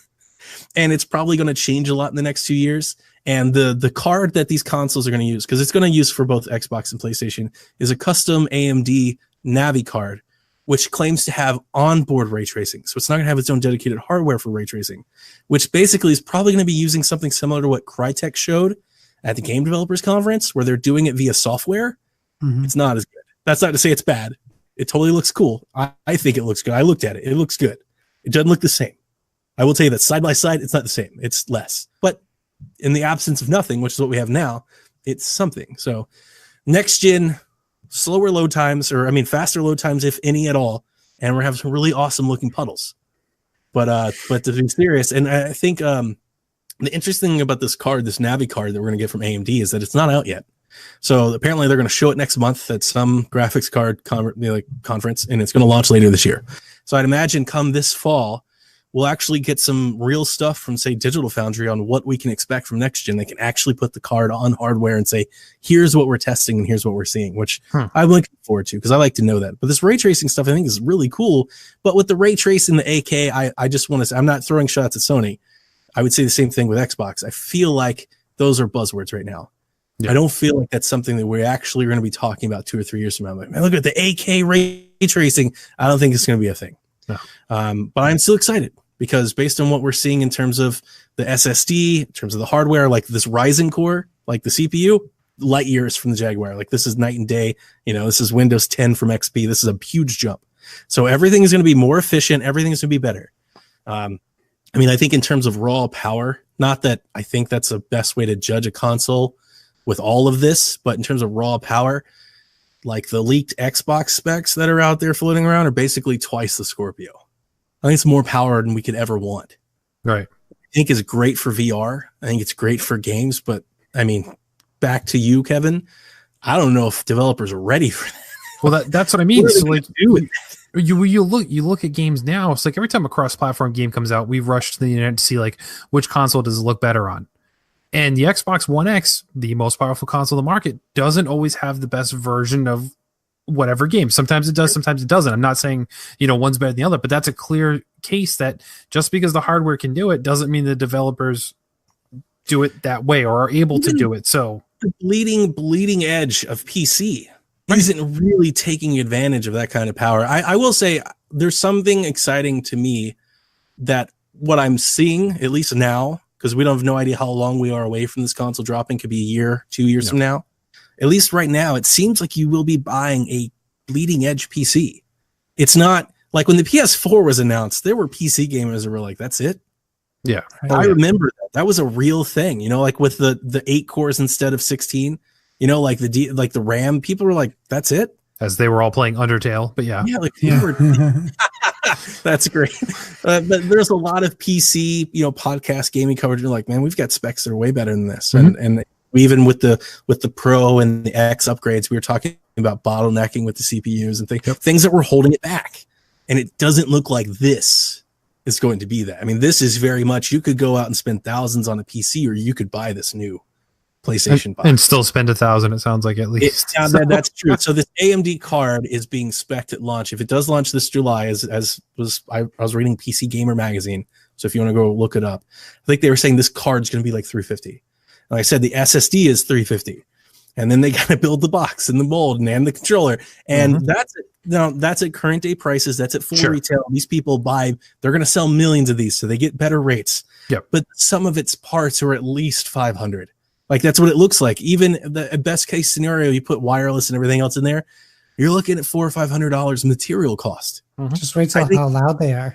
And it's probably going to change a lot in the next 2 years. And the card that these consoles are going to use, because it's going to use for both Xbox and PlayStation, is a custom AMD Navi card, which claims to have onboard ray tracing. So it's not going to have its own dedicated hardware for ray tracing, which basically is probably going to be using something similar to what Crytek showed at the Game Developers Conference, where they're doing it via software. It's not as good. That's not to say it's bad. It totally looks cool. I think it looks good. I looked at it. It looks good. It doesn't look the same. I will tell you that side by side, it's not the same. It's less. But in the absence of nothing, which is what we have now, it's something. So next gen, slower load times, faster load times, if any at all. And we're having some really awesome looking puddles. But to be serious, and I think the interesting thing about this card, this Navi card that we're going to get from AMD, is that it's not out yet. So apparently they're going to show it next month at some graphics card conference, and it's going to launch later this year. So I'd imagine come this fall, we'll actually get some real stuff from, say, Digital Foundry on what we can expect from next gen. They can actually put the card on hardware and say, here's what we're testing and here's what we're seeing, which I'm looking forward to because I like to know that. But this ray tracing stuff I think is really cool. But with the ray tracing, the AK, I just want to say, I'm not throwing shots at Sony. I would say the same thing with Xbox. I feel like those are buzzwords right now. Yeah. I don't feel like that's something that we're actually going to be talking about 2 or 3 years from now. Like, man, look at the AK ray tracing. I don't think it's going to be a thing. No. But I'm still excited because based on what we're seeing in terms of the SSD, in terms of the hardware, like this Ryzen core, like the CPU, light years from the Jaguar. Like this is night and day. This is Windows 10 from XP. This is a huge jump. So everything is going to be more efficient. Everything is going to be better. I think in terms of raw power, not that I think that's the best way to judge a console with all of this, but in terms of raw power, like the leaked Xbox specs that are out there floating around are basically twice the Scorpio. I think it's more power than we could ever want. Right. I think it's great for VR. I think it's great for games, but back to you, Kevin. I don't know if developers are ready for that. Well, that's what I mean. So like you look at games now. It's like every time a cross-platform game comes out, we rush to the internet to see like which console does it look better on. And the Xbox One X, the most powerful console in the market, doesn't always have the best version of whatever game. Sometimes it does, sometimes it doesn't. I'm not saying, one's better than the other, but that's a clear case that just because the hardware can do it doesn't mean the developers do it that way or are able to do it. So the bleeding edge of PC isn't really taking advantage of that kind of power. I will say there's something exciting to me that what I'm seeing, at least now, because we don't have no idea how long we are away from this console dropping. Could be a year, 2 years from now. At least right now, it seems like you will be buying a bleeding edge PC. It's not like when the PS4 was announced, there were PC gamers that were like, that's it. Yeah. I remember that was a real thing, like with the 8 cores instead of 16, like the RAM, people were like, that's it. As they were all playing Undertale, but yeah. That's great. But there's a lot of PC, podcast gaming coverage. You're like, man, we've got specs that are way better than this. Mm-hmm. And even with the Pro and the X upgrades, we were talking about bottlenecking with the CPUs and things that were holding it back. And it doesn't look like this is going to be that. This is very much, you could go out and spend thousands on a PC, or you could buy this new PlayStation box. And still spend $1,000, it sounds like, at least. That's true. So this AMD card is being spec'd at launch. If it does launch this July, I was reading PC Gamer magazine, so if you want to go look it up, I think they were saying this card's going to be like $350. Like I said, the SSD is $350, and then they got to build the box and the mold and the controller, and that's it. Now that's at current day prices. That's at full retail. These people buy; they're going to sell millions of these, so they get better rates. Yep. But some of its parts are at least $500. Like that's what it looks like. Even the best case scenario, you put wireless and everything else in there, you're looking at $400 or $500 material cost. Mm-hmm. Just wait till how loud they are.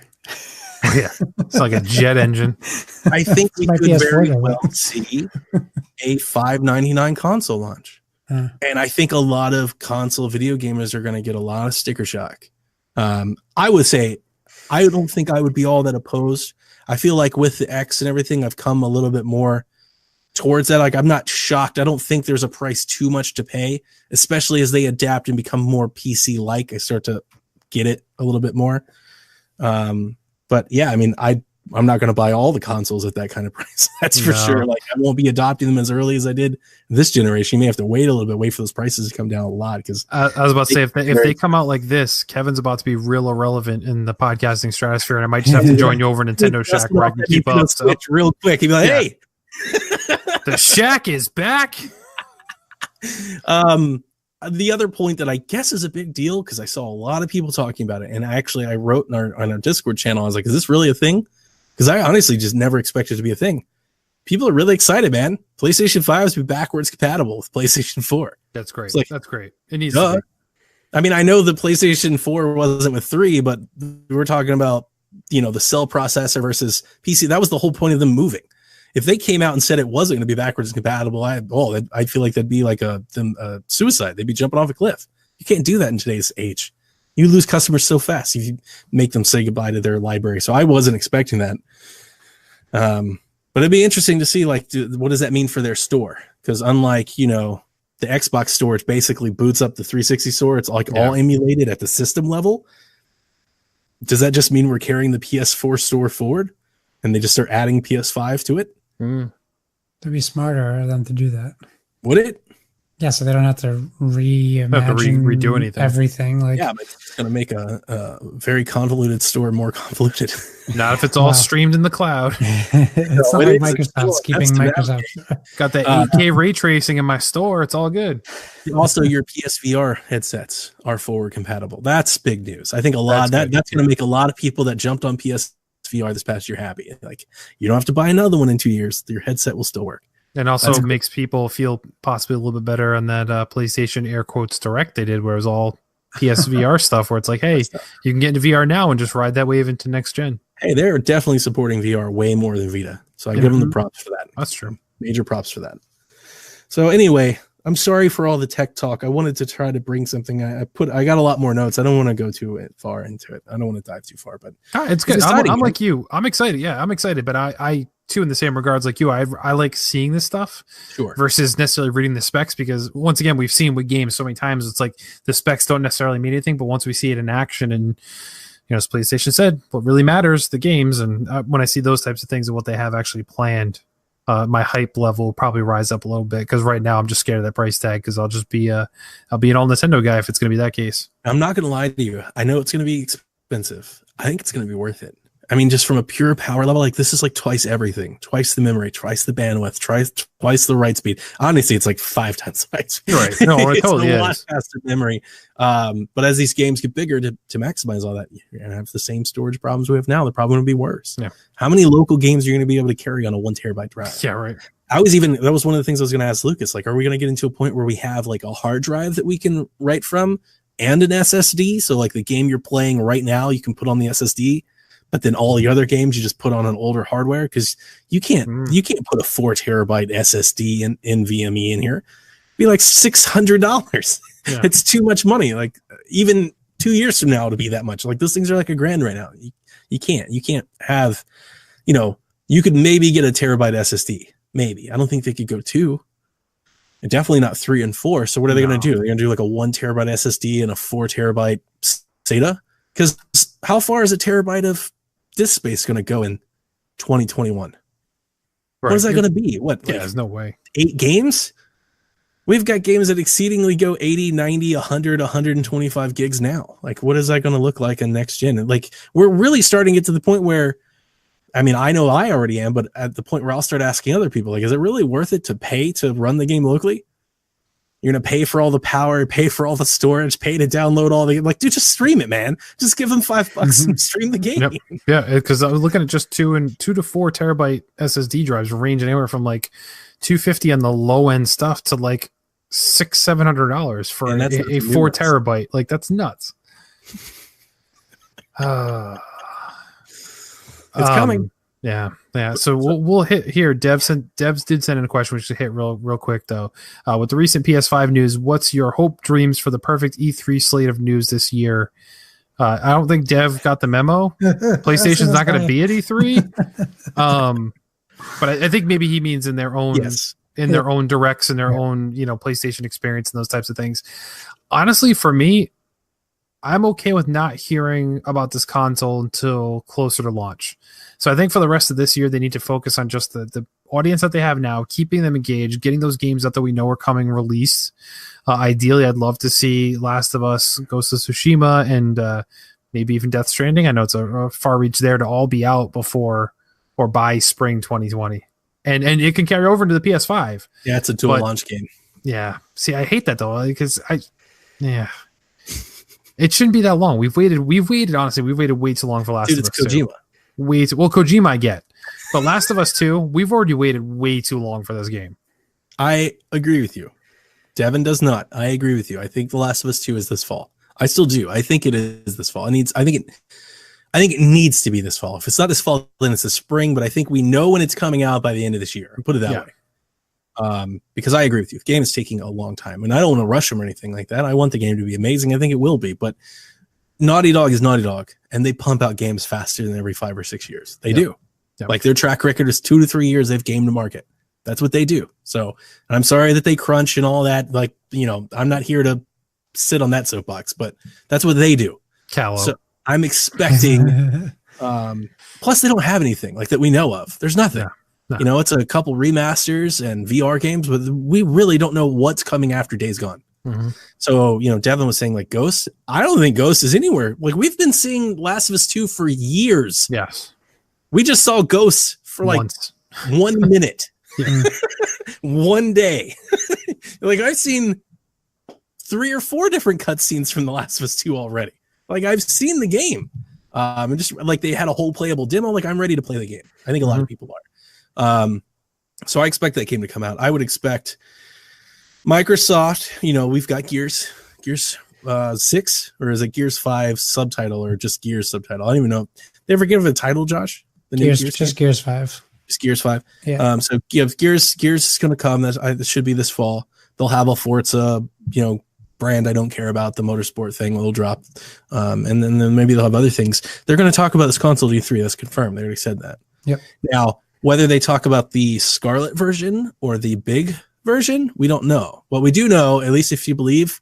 Yeah, it's like a jet engine. I think we could very well see a $599 console launch, and I think a lot of console video gamers are going to get a lot of sticker shock. I would say, I don't think I would be all that opposed. I feel like with the X and everything, I've come a little bit more towards that. Like I'm not shocked. I don't think there's a price too much to pay, especially as they adapt and become more PC-like. I start to get it a little bit more. But yeah, I'm not going to buy all the consoles at that kind of price. That's for sure. Like I won't be adopting them as early as I did this generation. You may have to wait a little bit, wait for those prices to come down a lot. Because I was about to say, if they come out like this, Kevin's about to be real irrelevant in the podcasting stratosphere, and I might just have to join you over Nintendo Shack where I can keep up. So. Real quick, he'd be like, hey. The Shack is back. The other point that I guess is a big deal, because I saw a lot of people talking about it, and I wrote on our Discord channel, I was like, is this really a thing? Because I honestly just never expected it to be a thing. People are really excited, man. PlayStation 5 is be backwards compatible with PlayStation 4. That's great. Like, that's great. It needs to be. I know the PlayStation 4 wasn't with 3, but we're talking about, the cell processor versus PC. That was the whole point of them moving. If they came out and said it wasn't going to be backwards compatible, I feel like that'd be like a suicide. They'd be jumping off a cliff. You can't do that in today's age. You lose customers so fast if you make them say goodbye to their library. So I wasn't expecting that. But it'd be interesting to see, like, what does that mean for their store? Because unlike, the Xbox store, it basically boots up the 360 store. It's like all emulated at the system level. does that just mean we're carrying the PS4 store forward and they just start adding PS5 to it? It'd be smarter of them to do that. Would it? Yeah, so they don't have to reimagine redo anything. Everything. Like, Yeah, but it's going to make a very convoluted store more convoluted. Not if it's all streamed in the cloud. it's not it like is. Microsoft's keeping That's the Microsoft. Got that 8K ray tracing in my store. It's all good. Also, your PSVR headsets are forward compatible. That's big news. I think that's going to make a lot of people that jumped on PSVR this past year happy. Like, you don't have to buy another one in 2 years. Your headset will still work. And also makes people feel possibly a little bit better on that PlayStation air quotes direct they did, where it was all PSVR stuff, where it's like, hey, you can get into VR now and just ride that wave into next gen. Hey, they're definitely supporting VR way more than Vita. So I give them the props for that. That's true. Major props for that. So anyway, I'm sorry for all the tech talk. I wanted to try to bring something. I got a lot more notes. I don't want to go too far into it. I don't want to dive too far, but it's good. I'm like you. I'm excited. Yeah, I'm excited. But I too, in the same regards like you, I like seeing this stuff versus necessarily reading the specs, because once again, we've seen with games so many times, it's like the specs don't necessarily mean anything, but once we see it in action, and as PlayStation said, what really matters, the games. And when I see those types of things and what they have actually planned, my hype level will probably rise up a little bit, because right now I'm just scared of that price tag, because I'll just be I'll be an all Nintendo guy if it's going to be that case. I'm not going to lie to you. I know it's going to be expensive. I think it's going to be worth it. I mean, just from a pure power level, like this is like twice everything, twice the memory, twice the bandwidth, twice the write speed. Honestly, it's like 5 times the write speed. Right. No, it totally a is. lot faster memory. But as these games get bigger, to maximize all that, you're going to have the same storage problems we have now. They're probably going to be worse. Yeah. How many local games are you going to be able to carry on a 1 terabyte drive? Yeah, right. That was one of the things I was going to ask Lucas. Like, are we going to get into a point where we have like a hard drive that we can write from and an SSD? So like the game you're playing right now, you can put on the SSD, but then all the other games you just put on an older hardware, because you can't put a 4 terabyte SSD in NVMe in here. It'd be like $600. Yeah. It's too much money. Like even 2 years from now, it'll be that much. Like those things are like $1,000 right now. You can't have, you could maybe get a terabyte SSD. Maybe. I don't think they could go 2. And definitely not 3 and 4. So what are they going to do? They're going to do like a 1 terabyte SSD and a 4 terabyte SATA? Because how far is a terabyte of disk space going to go in 2021? Right. What is that going to be? What? Yeah, there's no way. 8 games? We've got games that exceedingly go 80, 90, 100, 125 gigs now. Like, what is that going to look like in next gen? And like, we're really starting to get to the point where, I mean, I know I already am, but at the point where I'll start asking other people, like, is it really worth it to pay to run the game locally? You're going to pay for all the power, pay for all the storage, pay to download all the, like, dude, just stream it, man. Just give them $5 and stream the game. Yep. Yeah. Because I was looking at just 2 to 4 terabyte SSD drives, ranging anywhere from like $250 on the low end stuff to like $600-700 for a 4 terabyte. Like, that's nuts. It's coming. Yeah. So we'll hit here. Devs did send in a question, which should hit real quick though. With the recent PS5 news, what's your hope, dreams for the perfect E3 slate of news this year? I don't think Dev got the memo. PlayStation's not going to be at E3. But I think maybe he means in their own their own directs and their own PlayStation experience and those types of things. Honestly, for me, I'm okay with not hearing about this console until closer to launch. So I think for the rest of this year, they need to focus on just the audience that they have now, keeping them engaged, getting those games out that we know are coming release. Ideally, I'd love to see Last of Us, Ghost of Tsushima, and maybe even Death Stranding. I know it's a far reach there to all be out before or by spring 2020. And it can carry over into the PS5. Yeah, it's a dual launch game. Yeah. See, I hate that though, because it shouldn't be that long. We've waited honestly, we've waited way too long for Last of Us 2. It's Kojima. Kojima I get. But Last of Us 2, we've already waited way too long for this game. I agree with you. Devin does not. I agree with you. I think The Last of Us 2 is this fall. I still do. I think it is this fall. I think it needs to be this fall. If it's not this fall, then it's the spring, but I think we know when it's coming out by the end of this year. Put it that way. Because I agree with you. The game is taking a long time, and I don't want to rush them or anything like that. I want the game to be amazing. I think it will be, but Naughty Dog is Naughty Dog, and they pump out games faster than every 5 or 6 years. They do. Yep. Like their track record is 2 to 3 years they've gamed to market. That's what they do. So, and I'm sorry that they crunch and all that. Like, I'm not here to sit on that soapbox, but that's what they do. Callow. So, I'm expecting. Plus, they don't have anything like that we know of. There's nothing. No. You know, it's a couple remasters and VR games, but we really don't know what's coming after Days Gone. So, you know, Devin was saying like Ghost. I don't think Ghost is anywhere. Like we've been seeing Last of Us 2 for years. Yes. We just saw Ghosts for like Once. 1 minute. One day. Like I've seen 3 or 4 different cutscenes from The Last of Us 2 already. Like I've seen the game. And just like they had a whole playable demo. Like I'm ready to play the game. I think a lot of people are. So I expect that game to come out. I would expect Microsoft, you know, we've got Gears 6, or is it Gears 5 subtitle, or just Gears subtitle? I don't even know. They ever give it a title, Josh? The new Gears, just Gears 5. Just Gears 5. Yeah. So yeah, Gears is going to come. That should be this fall. They'll have a Forza, you know, brand I don't care about. The motorsport thing will drop, and then maybe they'll have other things. They're going to talk about this console E3. That's confirmed. They already said that. Yep. Now, whether they talk about the Scarlet version or the big version, we don't know. What we do know, at least if you believe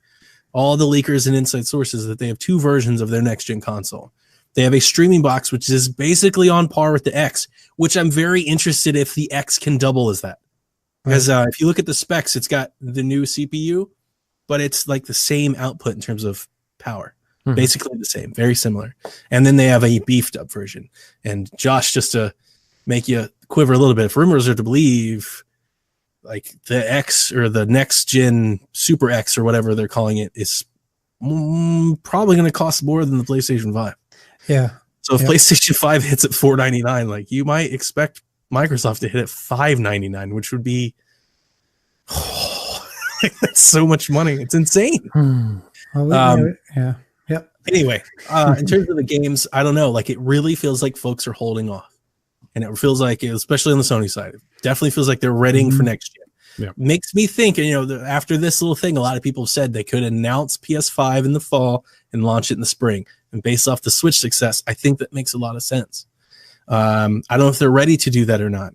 all the leakers and inside sources, that they have 2 versions of their next gen console. They have a streaming box, which is basically on par with the X, which I'm very interested if the X can double as that. Because if you look at the specs, it's got the new CPU, but it's like the same output in terms of power. Basically the same, very similar. And then they have a beefed up version. And Josh, just to make you quiver a little bit, if rumors are to believe, like the X or the next gen Super X or whatever they're calling it is probably going to cost more than the PlayStation 5. Yeah. So if PlayStation 5 hits at $499, like you might expect Microsoft to hit at $599, which would be that's so much money. It's insane. Well, yeah. Yep. Anyway, in terms of the games, I don't know. Like it really feels like folks are holding off. And it feels like, especially on the Sony side, it definitely feels like they're readying for next year. Yeah. Makes me think, you know, after this little thing, a lot of people said they could announce PS5 in the fall and launch it in the spring. And based off the Switch success, I think that makes a lot of sense. I don't know if they're ready to do that or not.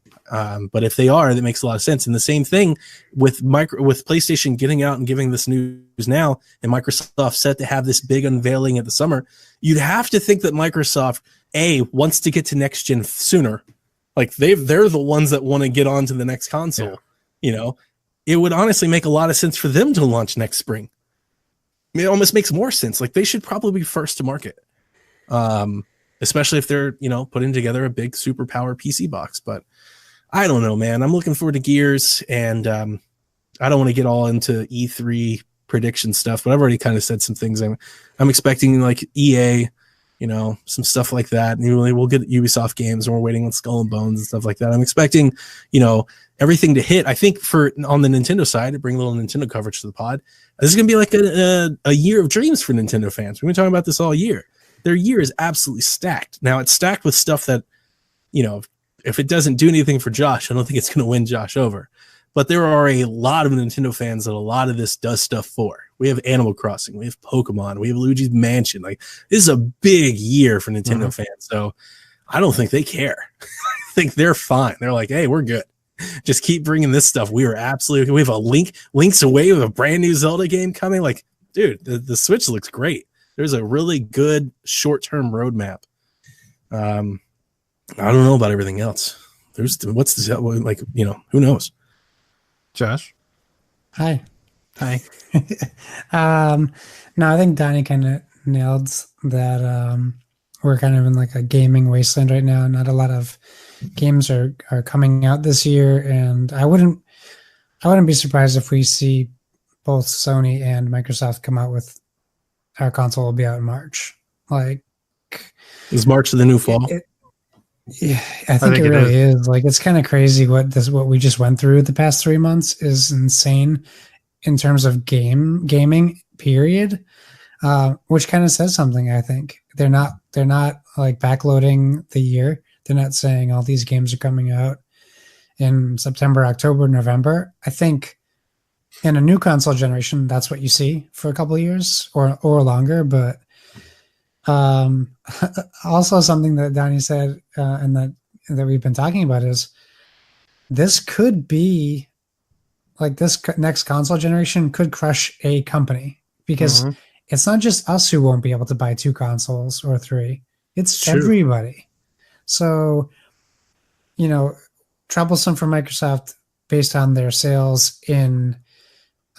But if they are, that makes a lot of sense. And the same thing with PlayStation getting out and giving this news now, and Microsoft set to have this big unveiling at the summer, you'd have to think that Microsoft wants to get to next gen sooner. Like they're the ones that want to get on to the next console. Yeah. You know, it would honestly make a lot of sense for them to launch next spring. I mean, it almost makes more sense. Like they should probably be first to market. Especially if they're, you know, putting together a big superpower PC box. But I don't know, man. I'm looking forward to Gears, and I don't want to get all into E3 prediction stuff, but I've already kind of said some things. I'm expecting like EA, you know, some stuff like that. And we'll get Ubisoft games, and we're waiting on Skull and Bones and stuff like that. I'm expecting, you know, everything to hit. I think on the Nintendo side, to bring a little Nintendo coverage to the pod, this is going to be like a year of dreams for Nintendo fans. We've been talking about this all year. Their year is absolutely stacked. Now it's stacked with stuff that, you know, if it doesn't do anything for Josh, I don't think it's going to win Josh over. But there are a lot of Nintendo fans that a lot of this does stuff for. We have Animal Crossing, we have Pokemon, we have Luigi's Mansion. Like this is a big year for Nintendo fans. So I don't think they care. I think they're fine. They're like, hey, we're good. Just keep bringing this stuff. We have a Link's Away with a brand new Zelda game coming. Like, dude, the Switch looks great. There's a really good short-term roadmap. I don't know about everything else. Like, you know, who knows? Josh? Hi. No, I think Donnie kind of nailed that. We're kind of in like a gaming wasteland right now. Not a lot of games are coming out this year, and I wouldn't be surprised if we see both Sony and Microsoft come out with our console will be out in March. Like, is March the new fall? Yeah, I think it really is. Like, it's kind of crazy what we just went through the past 3 months is insane in terms of gaming period, which kind of says something. I think they're not like backloading the year. They're not saying all these games are coming out in September, October, November. I think in a new console generation, that's what you see for a couple of years or longer. But also something that Donnie said and that we've been talking about is this could be like this next console generation could crush a company because it's not just us who won't be able to buy 2 consoles or 3. It's True. everybody. So, troublesome for Microsoft based on their sales in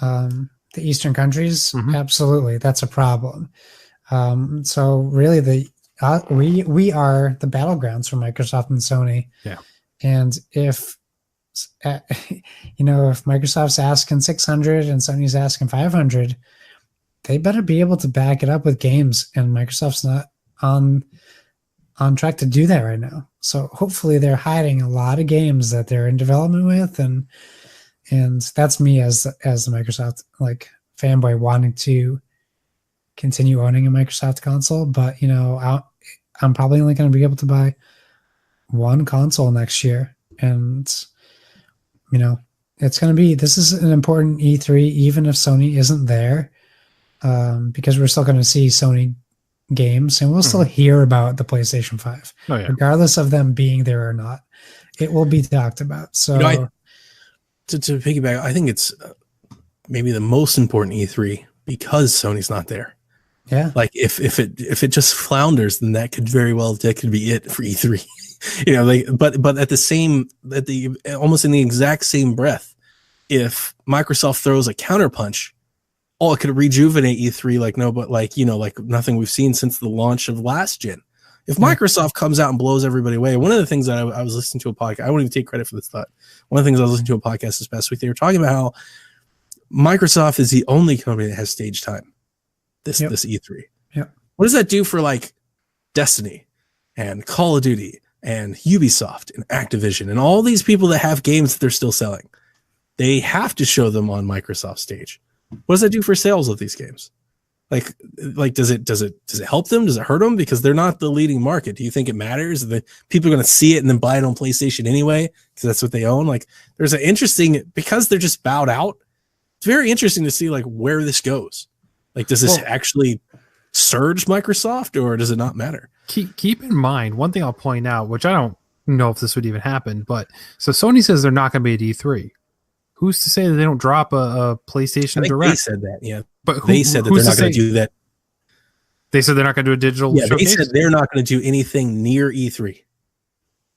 the Eastern countries. Mhm. Absolutely, that's a problem. So really, we are the battlegrounds for Microsoft and Sony. Yeah. And if if Microsoft's asking 600 and Sony's asking 500, they better be able to back it up with games. And Microsoft's not on track to do that right now. So hopefully they're hiding a lot of games that they're in development with, and that's me as the Microsoft fanboy wanting to continue owning a Microsoft console. But I'm probably only going to be able to buy 1 console next year, and it's going to be, this is an important E3, even if Sony isn't there, because we're still going to see Sony games, and we'll still hear about the PlayStation 5, regardless of them being there or not. It will be talked about. So to piggyback, I think it's maybe the most important E3 because Sony's not there. Yeah. Like if it just flounders, then that could be it for E3. But at the almost in the exact same breath, if Microsoft throws a counterpunch, it could rejuvenate E3 like nothing we've seen since the launch of last gen. If Microsoft comes out and blows everybody away, one of the things that I was listening to a podcast, I won't even take credit for this thought. One of the things I was listening to a podcast this past week, they were talking about how Microsoft is the only company that has stage time this E3. Yep. What does that do for Destiny and Call of Duty and Ubisoft and Activision and all these people that have games that they're still selling? They have to show them on Microsoft stage. What does that do for sales of these games? Does it help them? Does it hurt them? Because they're not the leading market. Do you think it matters that people are going to see it and then buy it on PlayStation anyway because that's what they own? There's an interesting, because they're just bowed out. It's very interesting to see where this goes. Does this actually surge Microsoft, or does it not matter? Keep in mind, one thing I'll point out, which I don't know if this would even happen, but so Sony says they're not going to be at E3. Who's to say that they don't drop a PlayStation Direct? They said that, yeah. But they said that they're not going to do that. They said they're not going to do a digital showcase? They said they're not going to do anything near E3,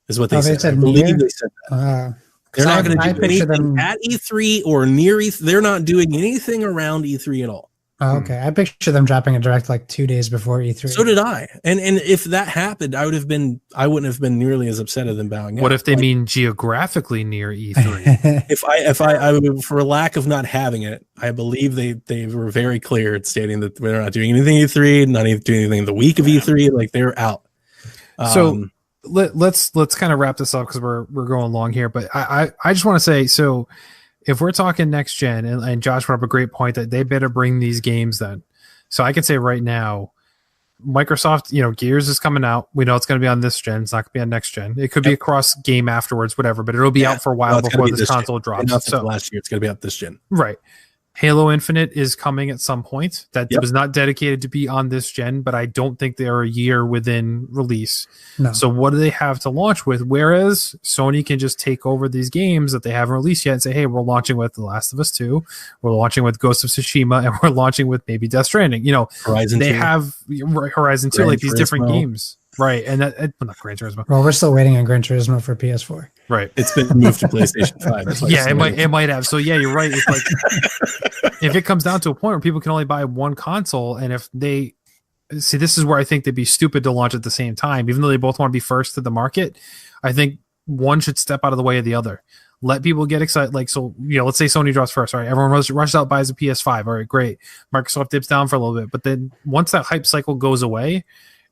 is what they said. I believe they said that. They're not going to do anything at E3 or near E3. They're not doing anything around E3 at all. Oh, okay. I picture them dropping a Direct 2 days before E3. So did I. And if that happened, I wouldn't have been nearly as upset as them bowing out. What if they mean geographically near E3? if I for lack of not having it, I believe they were very clear at stating that they're not doing anything E3, not even doing anything the week of E3. They're out. So let's kind of wrap this up because we're going long here. But I just want to say, so if we're talking next gen, and Josh brought up a great point that they better bring these games then. So I can say right now, Microsoft, Gears is coming out. We know it's going to be on this gen. It's not going to be on next gen. It could be a cross game afterwards, whatever, but it'll be out for a while before this console drops. So last year, it's going to be out this gen. Right. Halo Infinite is coming at some point. That was not dedicated to be on this gen, but I don't think they're a year within release. No. So what do they have to launch with? Whereas Sony can just take over these games that they haven't released yet and say, hey, we're launching with The Last of Us 2, we're launching with Ghost of Tsushima, and we're launching with maybe Death Stranding. Horizon 2. Have Horizon 2, these different games. Right. And not Gran Turismo. Well, we're still waiting on Gran Turismo for PS4. Right. It's been moved to PlayStation 5. Yeah, it might have. So yeah, you're right. It's if it comes down to a point where people can only buy one console, and if they see, this is where I think they'd be stupid to launch at the same time, even though they both want to be first to the market. I think one should step out of the way of the other. Let people get excited. Let's say Sony drops first. All right, everyone rushes out, buys a PS5. All right, great. Microsoft dips down for a little bit, but then once that hype cycle goes away,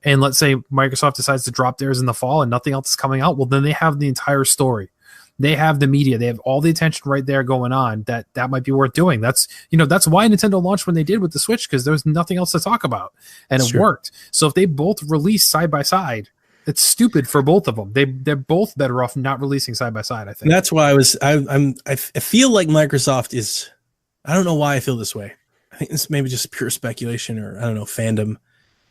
and let's say Microsoft decides to drop theirs in the fall and nothing else is coming out, well, then they have the entire story. They have the media. They have all the attention right there going on. That might be worth doing. That's why Nintendo launched when they did with the Switch, because there was nothing else to talk about, and it worked. So if they both release side by side, it's stupid for both of them. They're both better off not releasing side by side, I think. That's why I feel like Microsoft is, I don't know why I feel this way. I think it's maybe just pure speculation, or I don't know, fandom.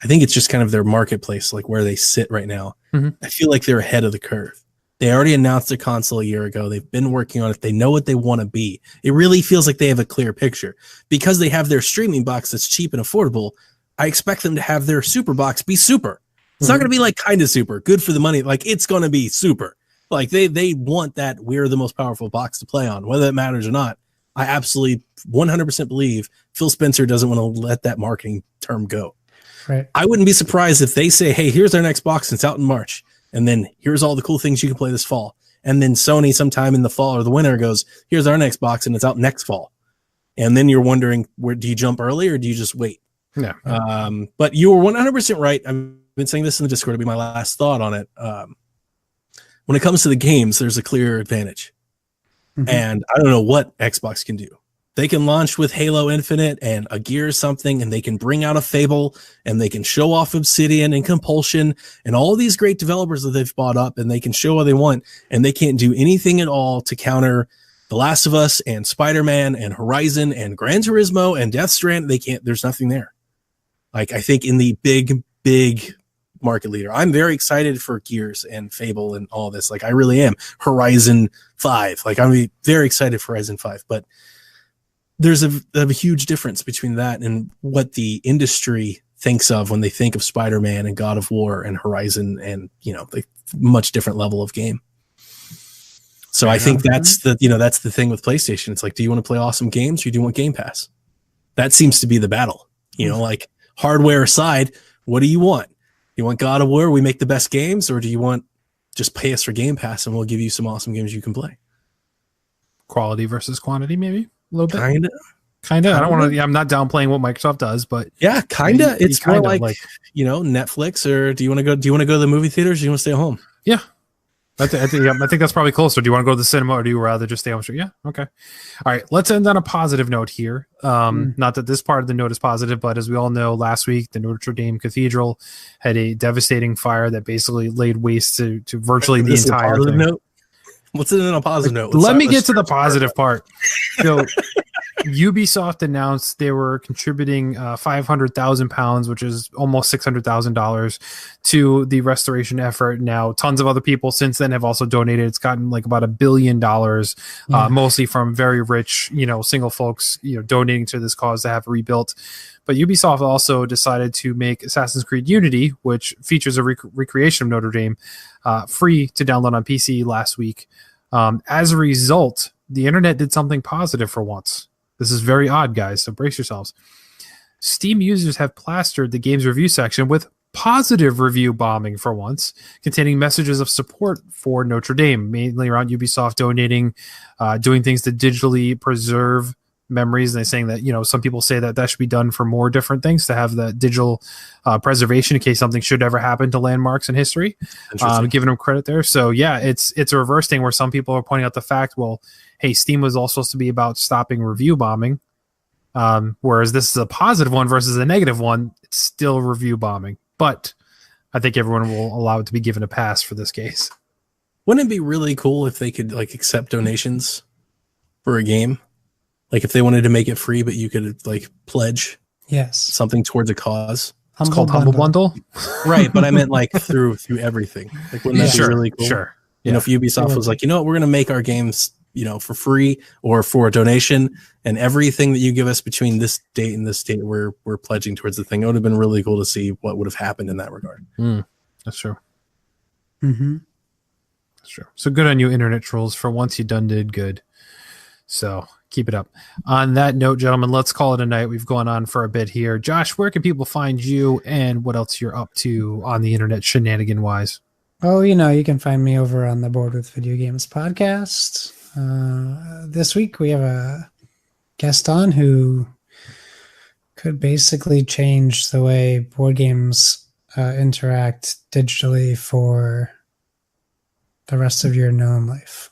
I think it's just kind of their marketplace, where they sit right now. Mm-hmm. I feel like they're ahead of the curve. They already announced their console a year ago. They've been working on it. They know what they want to be. It really feels like they have a clear picture. Because they have their streaming box that's cheap and affordable, I expect them to have their super box be super. It's not going to be like kind of super, good for the money. Like, it's going to be super. Like, they want that we're the most powerful box to play on, whether it matters or not. I absolutely 100% believe Phil Spencer doesn't want to let that marketing term go. Right. I wouldn't be surprised if they say, hey, here's our next box and it's out in March. And then here's all the cool things you can play this fall. And then Sony sometime in the fall or the winter goes, here's our next box and it's out next fall. And then you're wondering, where do you jump early or do you just wait? Yeah. But you were 100% right. I've been saying this in the Discord. It'll be my last thought on it. When it comes to the games, there's a clear advantage. And I don't know what Xbox can do. They can launch with Halo Infinite and a Gear or something, and they can bring out a Fable, and they can show off Obsidian and Compulsion and all these great developers that they've bought up, and they can show what they want, and they can't do anything at all to counter The Last of Us and Spider-Man and Horizon and Gran Turismo and Death Strand. They can't. There's nothing there. Like, I think in the big market leader, I'm very excited for Gears and Fable and all this. Like, I really am. Horizon 5. Like, I'm very excited for Horizon 5, but there's a huge difference between that and what the industry thinks of when they think of Spider-Man and God of War and Horizon and, the much different level of game. So I think that's the thing with PlayStation. It's like, do you want to play awesome games or do you want Game Pass? That seems to be the battle. Like, hardware aside, what do you want? You want God of War, we make the best games, or do you want just pay us for Game Pass and we'll give you some awesome games you can play? Quality versus quantity, maybe a little bit. Kinda. I don't want to. I'm not downplaying what Microsoft does, but yeah, kinda. It's more like Netflix, or do you want to go to the movie theaters? Or do you want to stay at home? Yeah, I think that's probably closer. Do you want to go to the cinema, or do you rather just stay home? Yeah, okay. All right, let's end on a positive note here. Not that this part of the note is positive, but as we all know, last week the Notre Dame Cathedral had a devastating fire that basically laid waste to virtually the entire thing. Note? What's it on a positive note? Let me get to the positive part. So, Ubisoft announced they were contributing £500,000, which is almost $600,000, to the restoration effort. Now, tons of other people since then have also donated. It's gotten like about $1 billion, mostly from very rich, single folks, donating to this cause to have rebuilt. But Ubisoft also decided to make Assassin's Creed Unity, which features a recreation of Notre Dame, free to download on PC last week. As a result, the internet did something positive for once. This is very odd, guys, so brace yourselves. Steam users have plastered the game's review section with positive review bombing for once, containing messages of support for Notre Dame, mainly around Ubisoft donating, doing things to digitally preserve memories. And they're saying that, some people say that should be done for more different things, to have the digital preservation in case something should ever happen to landmarks in history, giving them credit there. So yeah, it's a reverse thing where some people are pointing out the fact, well, hey, Steam was all supposed to be about stopping review bombing. Whereas this is a positive one versus a negative one. It's still review bombing, but I think everyone will allow it to be given a pass for this case. Wouldn't it be really cool if they could accept donations for a game? Like, if they wanted to make it free, but you could pledge something towards a cause. It's called Humble Bundle. Right, but I meant through everything. Wouldn't that be really cool? Sure. If Ubisoft was like, we're going to make our games, for free or for a donation, and everything that you give us between this date and this date, we're pledging towards the thing. It would have been really cool to see what would have happened in that regard. That's true. Mm-hmm. That's true. So good on you, internet trolls. For once, you done did good. So keep it up. On that note, gentlemen, let's call it a night. We've gone on for a bit here. Josh, where can people find you, and what else you're up to on the internet shenanigan wise? Oh, you can find me over on the Board with Video Games podcast. This week we have a guest on who could basically change the way board games interact digitally for the rest of your known life.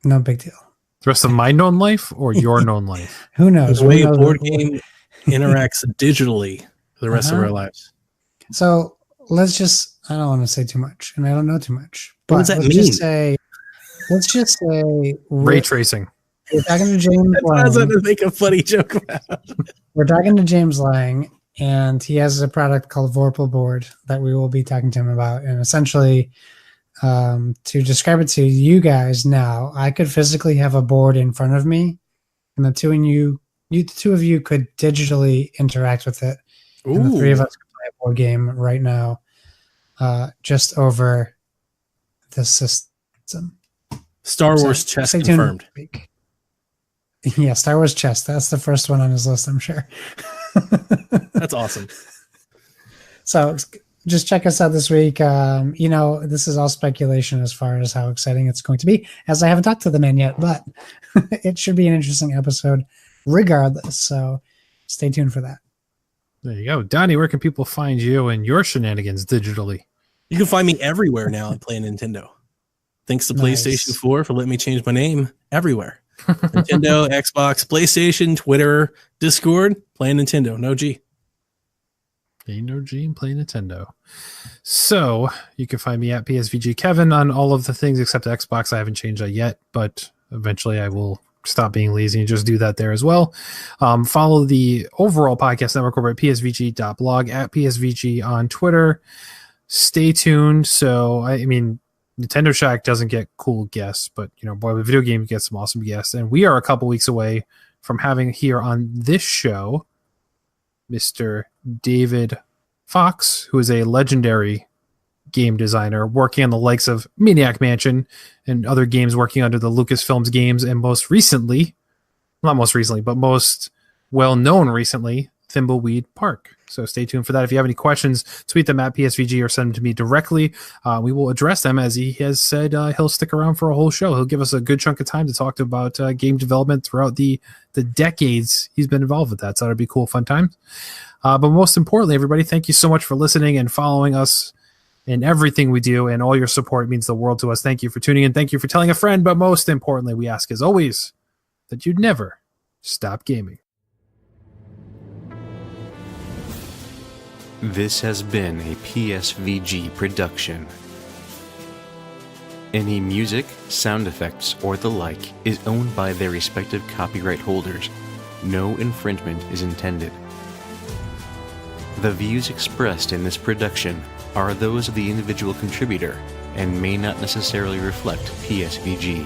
No big deal. The rest of my known life or your known life? Who knows? The way a board game interacts digitally for the rest of our lives. So let's just, I don't want to say too much, and I don't know too much. But what does that mean? Let's just say ray tracing. We're talking to James Lang. I was going to make a funny joke about. We're talking to James Lang, and he has a product called Vorpal Board that we will be talking to him about. And essentially, to describe it to you guys now, I could physically have a board in front of me, and the two of you could digitally interact with it. Ooh. And the three of us could play a board game right now, just over the system. Star Wars chess confirmed. Yeah, Star Wars chess. That's the first one on his list, I'm sure. That's awesome. So just check us out this week. This is all speculation as far as how exciting it's going to be, as I haven't talked to the man yet, but it should be an interesting episode regardless. So stay tuned for that. There you go. Donnie, where can people find you and your shenanigans digitally? You can find me everywhere now and play Nintendo. Thanks to PlayStation 4 for letting me change my name everywhere. Nintendo, Xbox, PlayStation, Twitter, Discord, playing Nintendo. No G. Ain't no G and play Nintendo. So you can find me at PSVG Kevin on all of the things except Xbox. I haven't changed that yet, but eventually I will stop being lazy and just do that there as well. Follow the overall podcast network over at psvg.blog, at PSVG on Twitter. Stay tuned. So, I mean, Nintendo Shack doesn't get cool guests, but, Boy with Video Game gets some awesome guests. And we are a couple weeks away from having here on this show Mr. David Fox, who is a legendary game designer working on the likes of Maniac Mansion and other games, working under the Lucasfilms games, and most well-known recently, Thimbleweed Park. So stay tuned for that. If you have any questions, tweet them at PSVG or send them to me directly. We will address them, as he has said he'll stick around for a whole show. He'll give us a good chunk of time to talk about game development throughout the decades he's been involved with that. So that'll be cool, fun time. But most importantly, everybody, thank you so much for listening and following us in everything we do, and all your support means the world to us. Thank you for tuning in. Thank you for telling a friend. But most importantly, we ask, as always, that you'd never stop gaming. This has been a PSVG production. Any music, sound effects, or the like is owned by their respective copyright holders. No infringement is intended. The views expressed in this production are those of the individual contributor and may not necessarily reflect PSVG.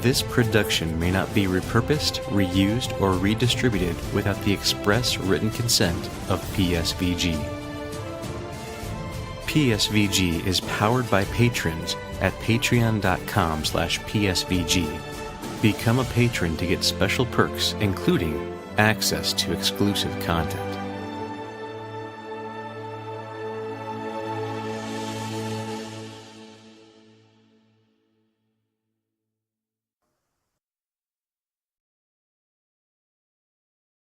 This production may not be repurposed, reused, or redistributed without the express written consent of PSVG. PSVG is powered by patrons at patreon.com/PSVG. Become a patron to get special perks, including access to exclusive content.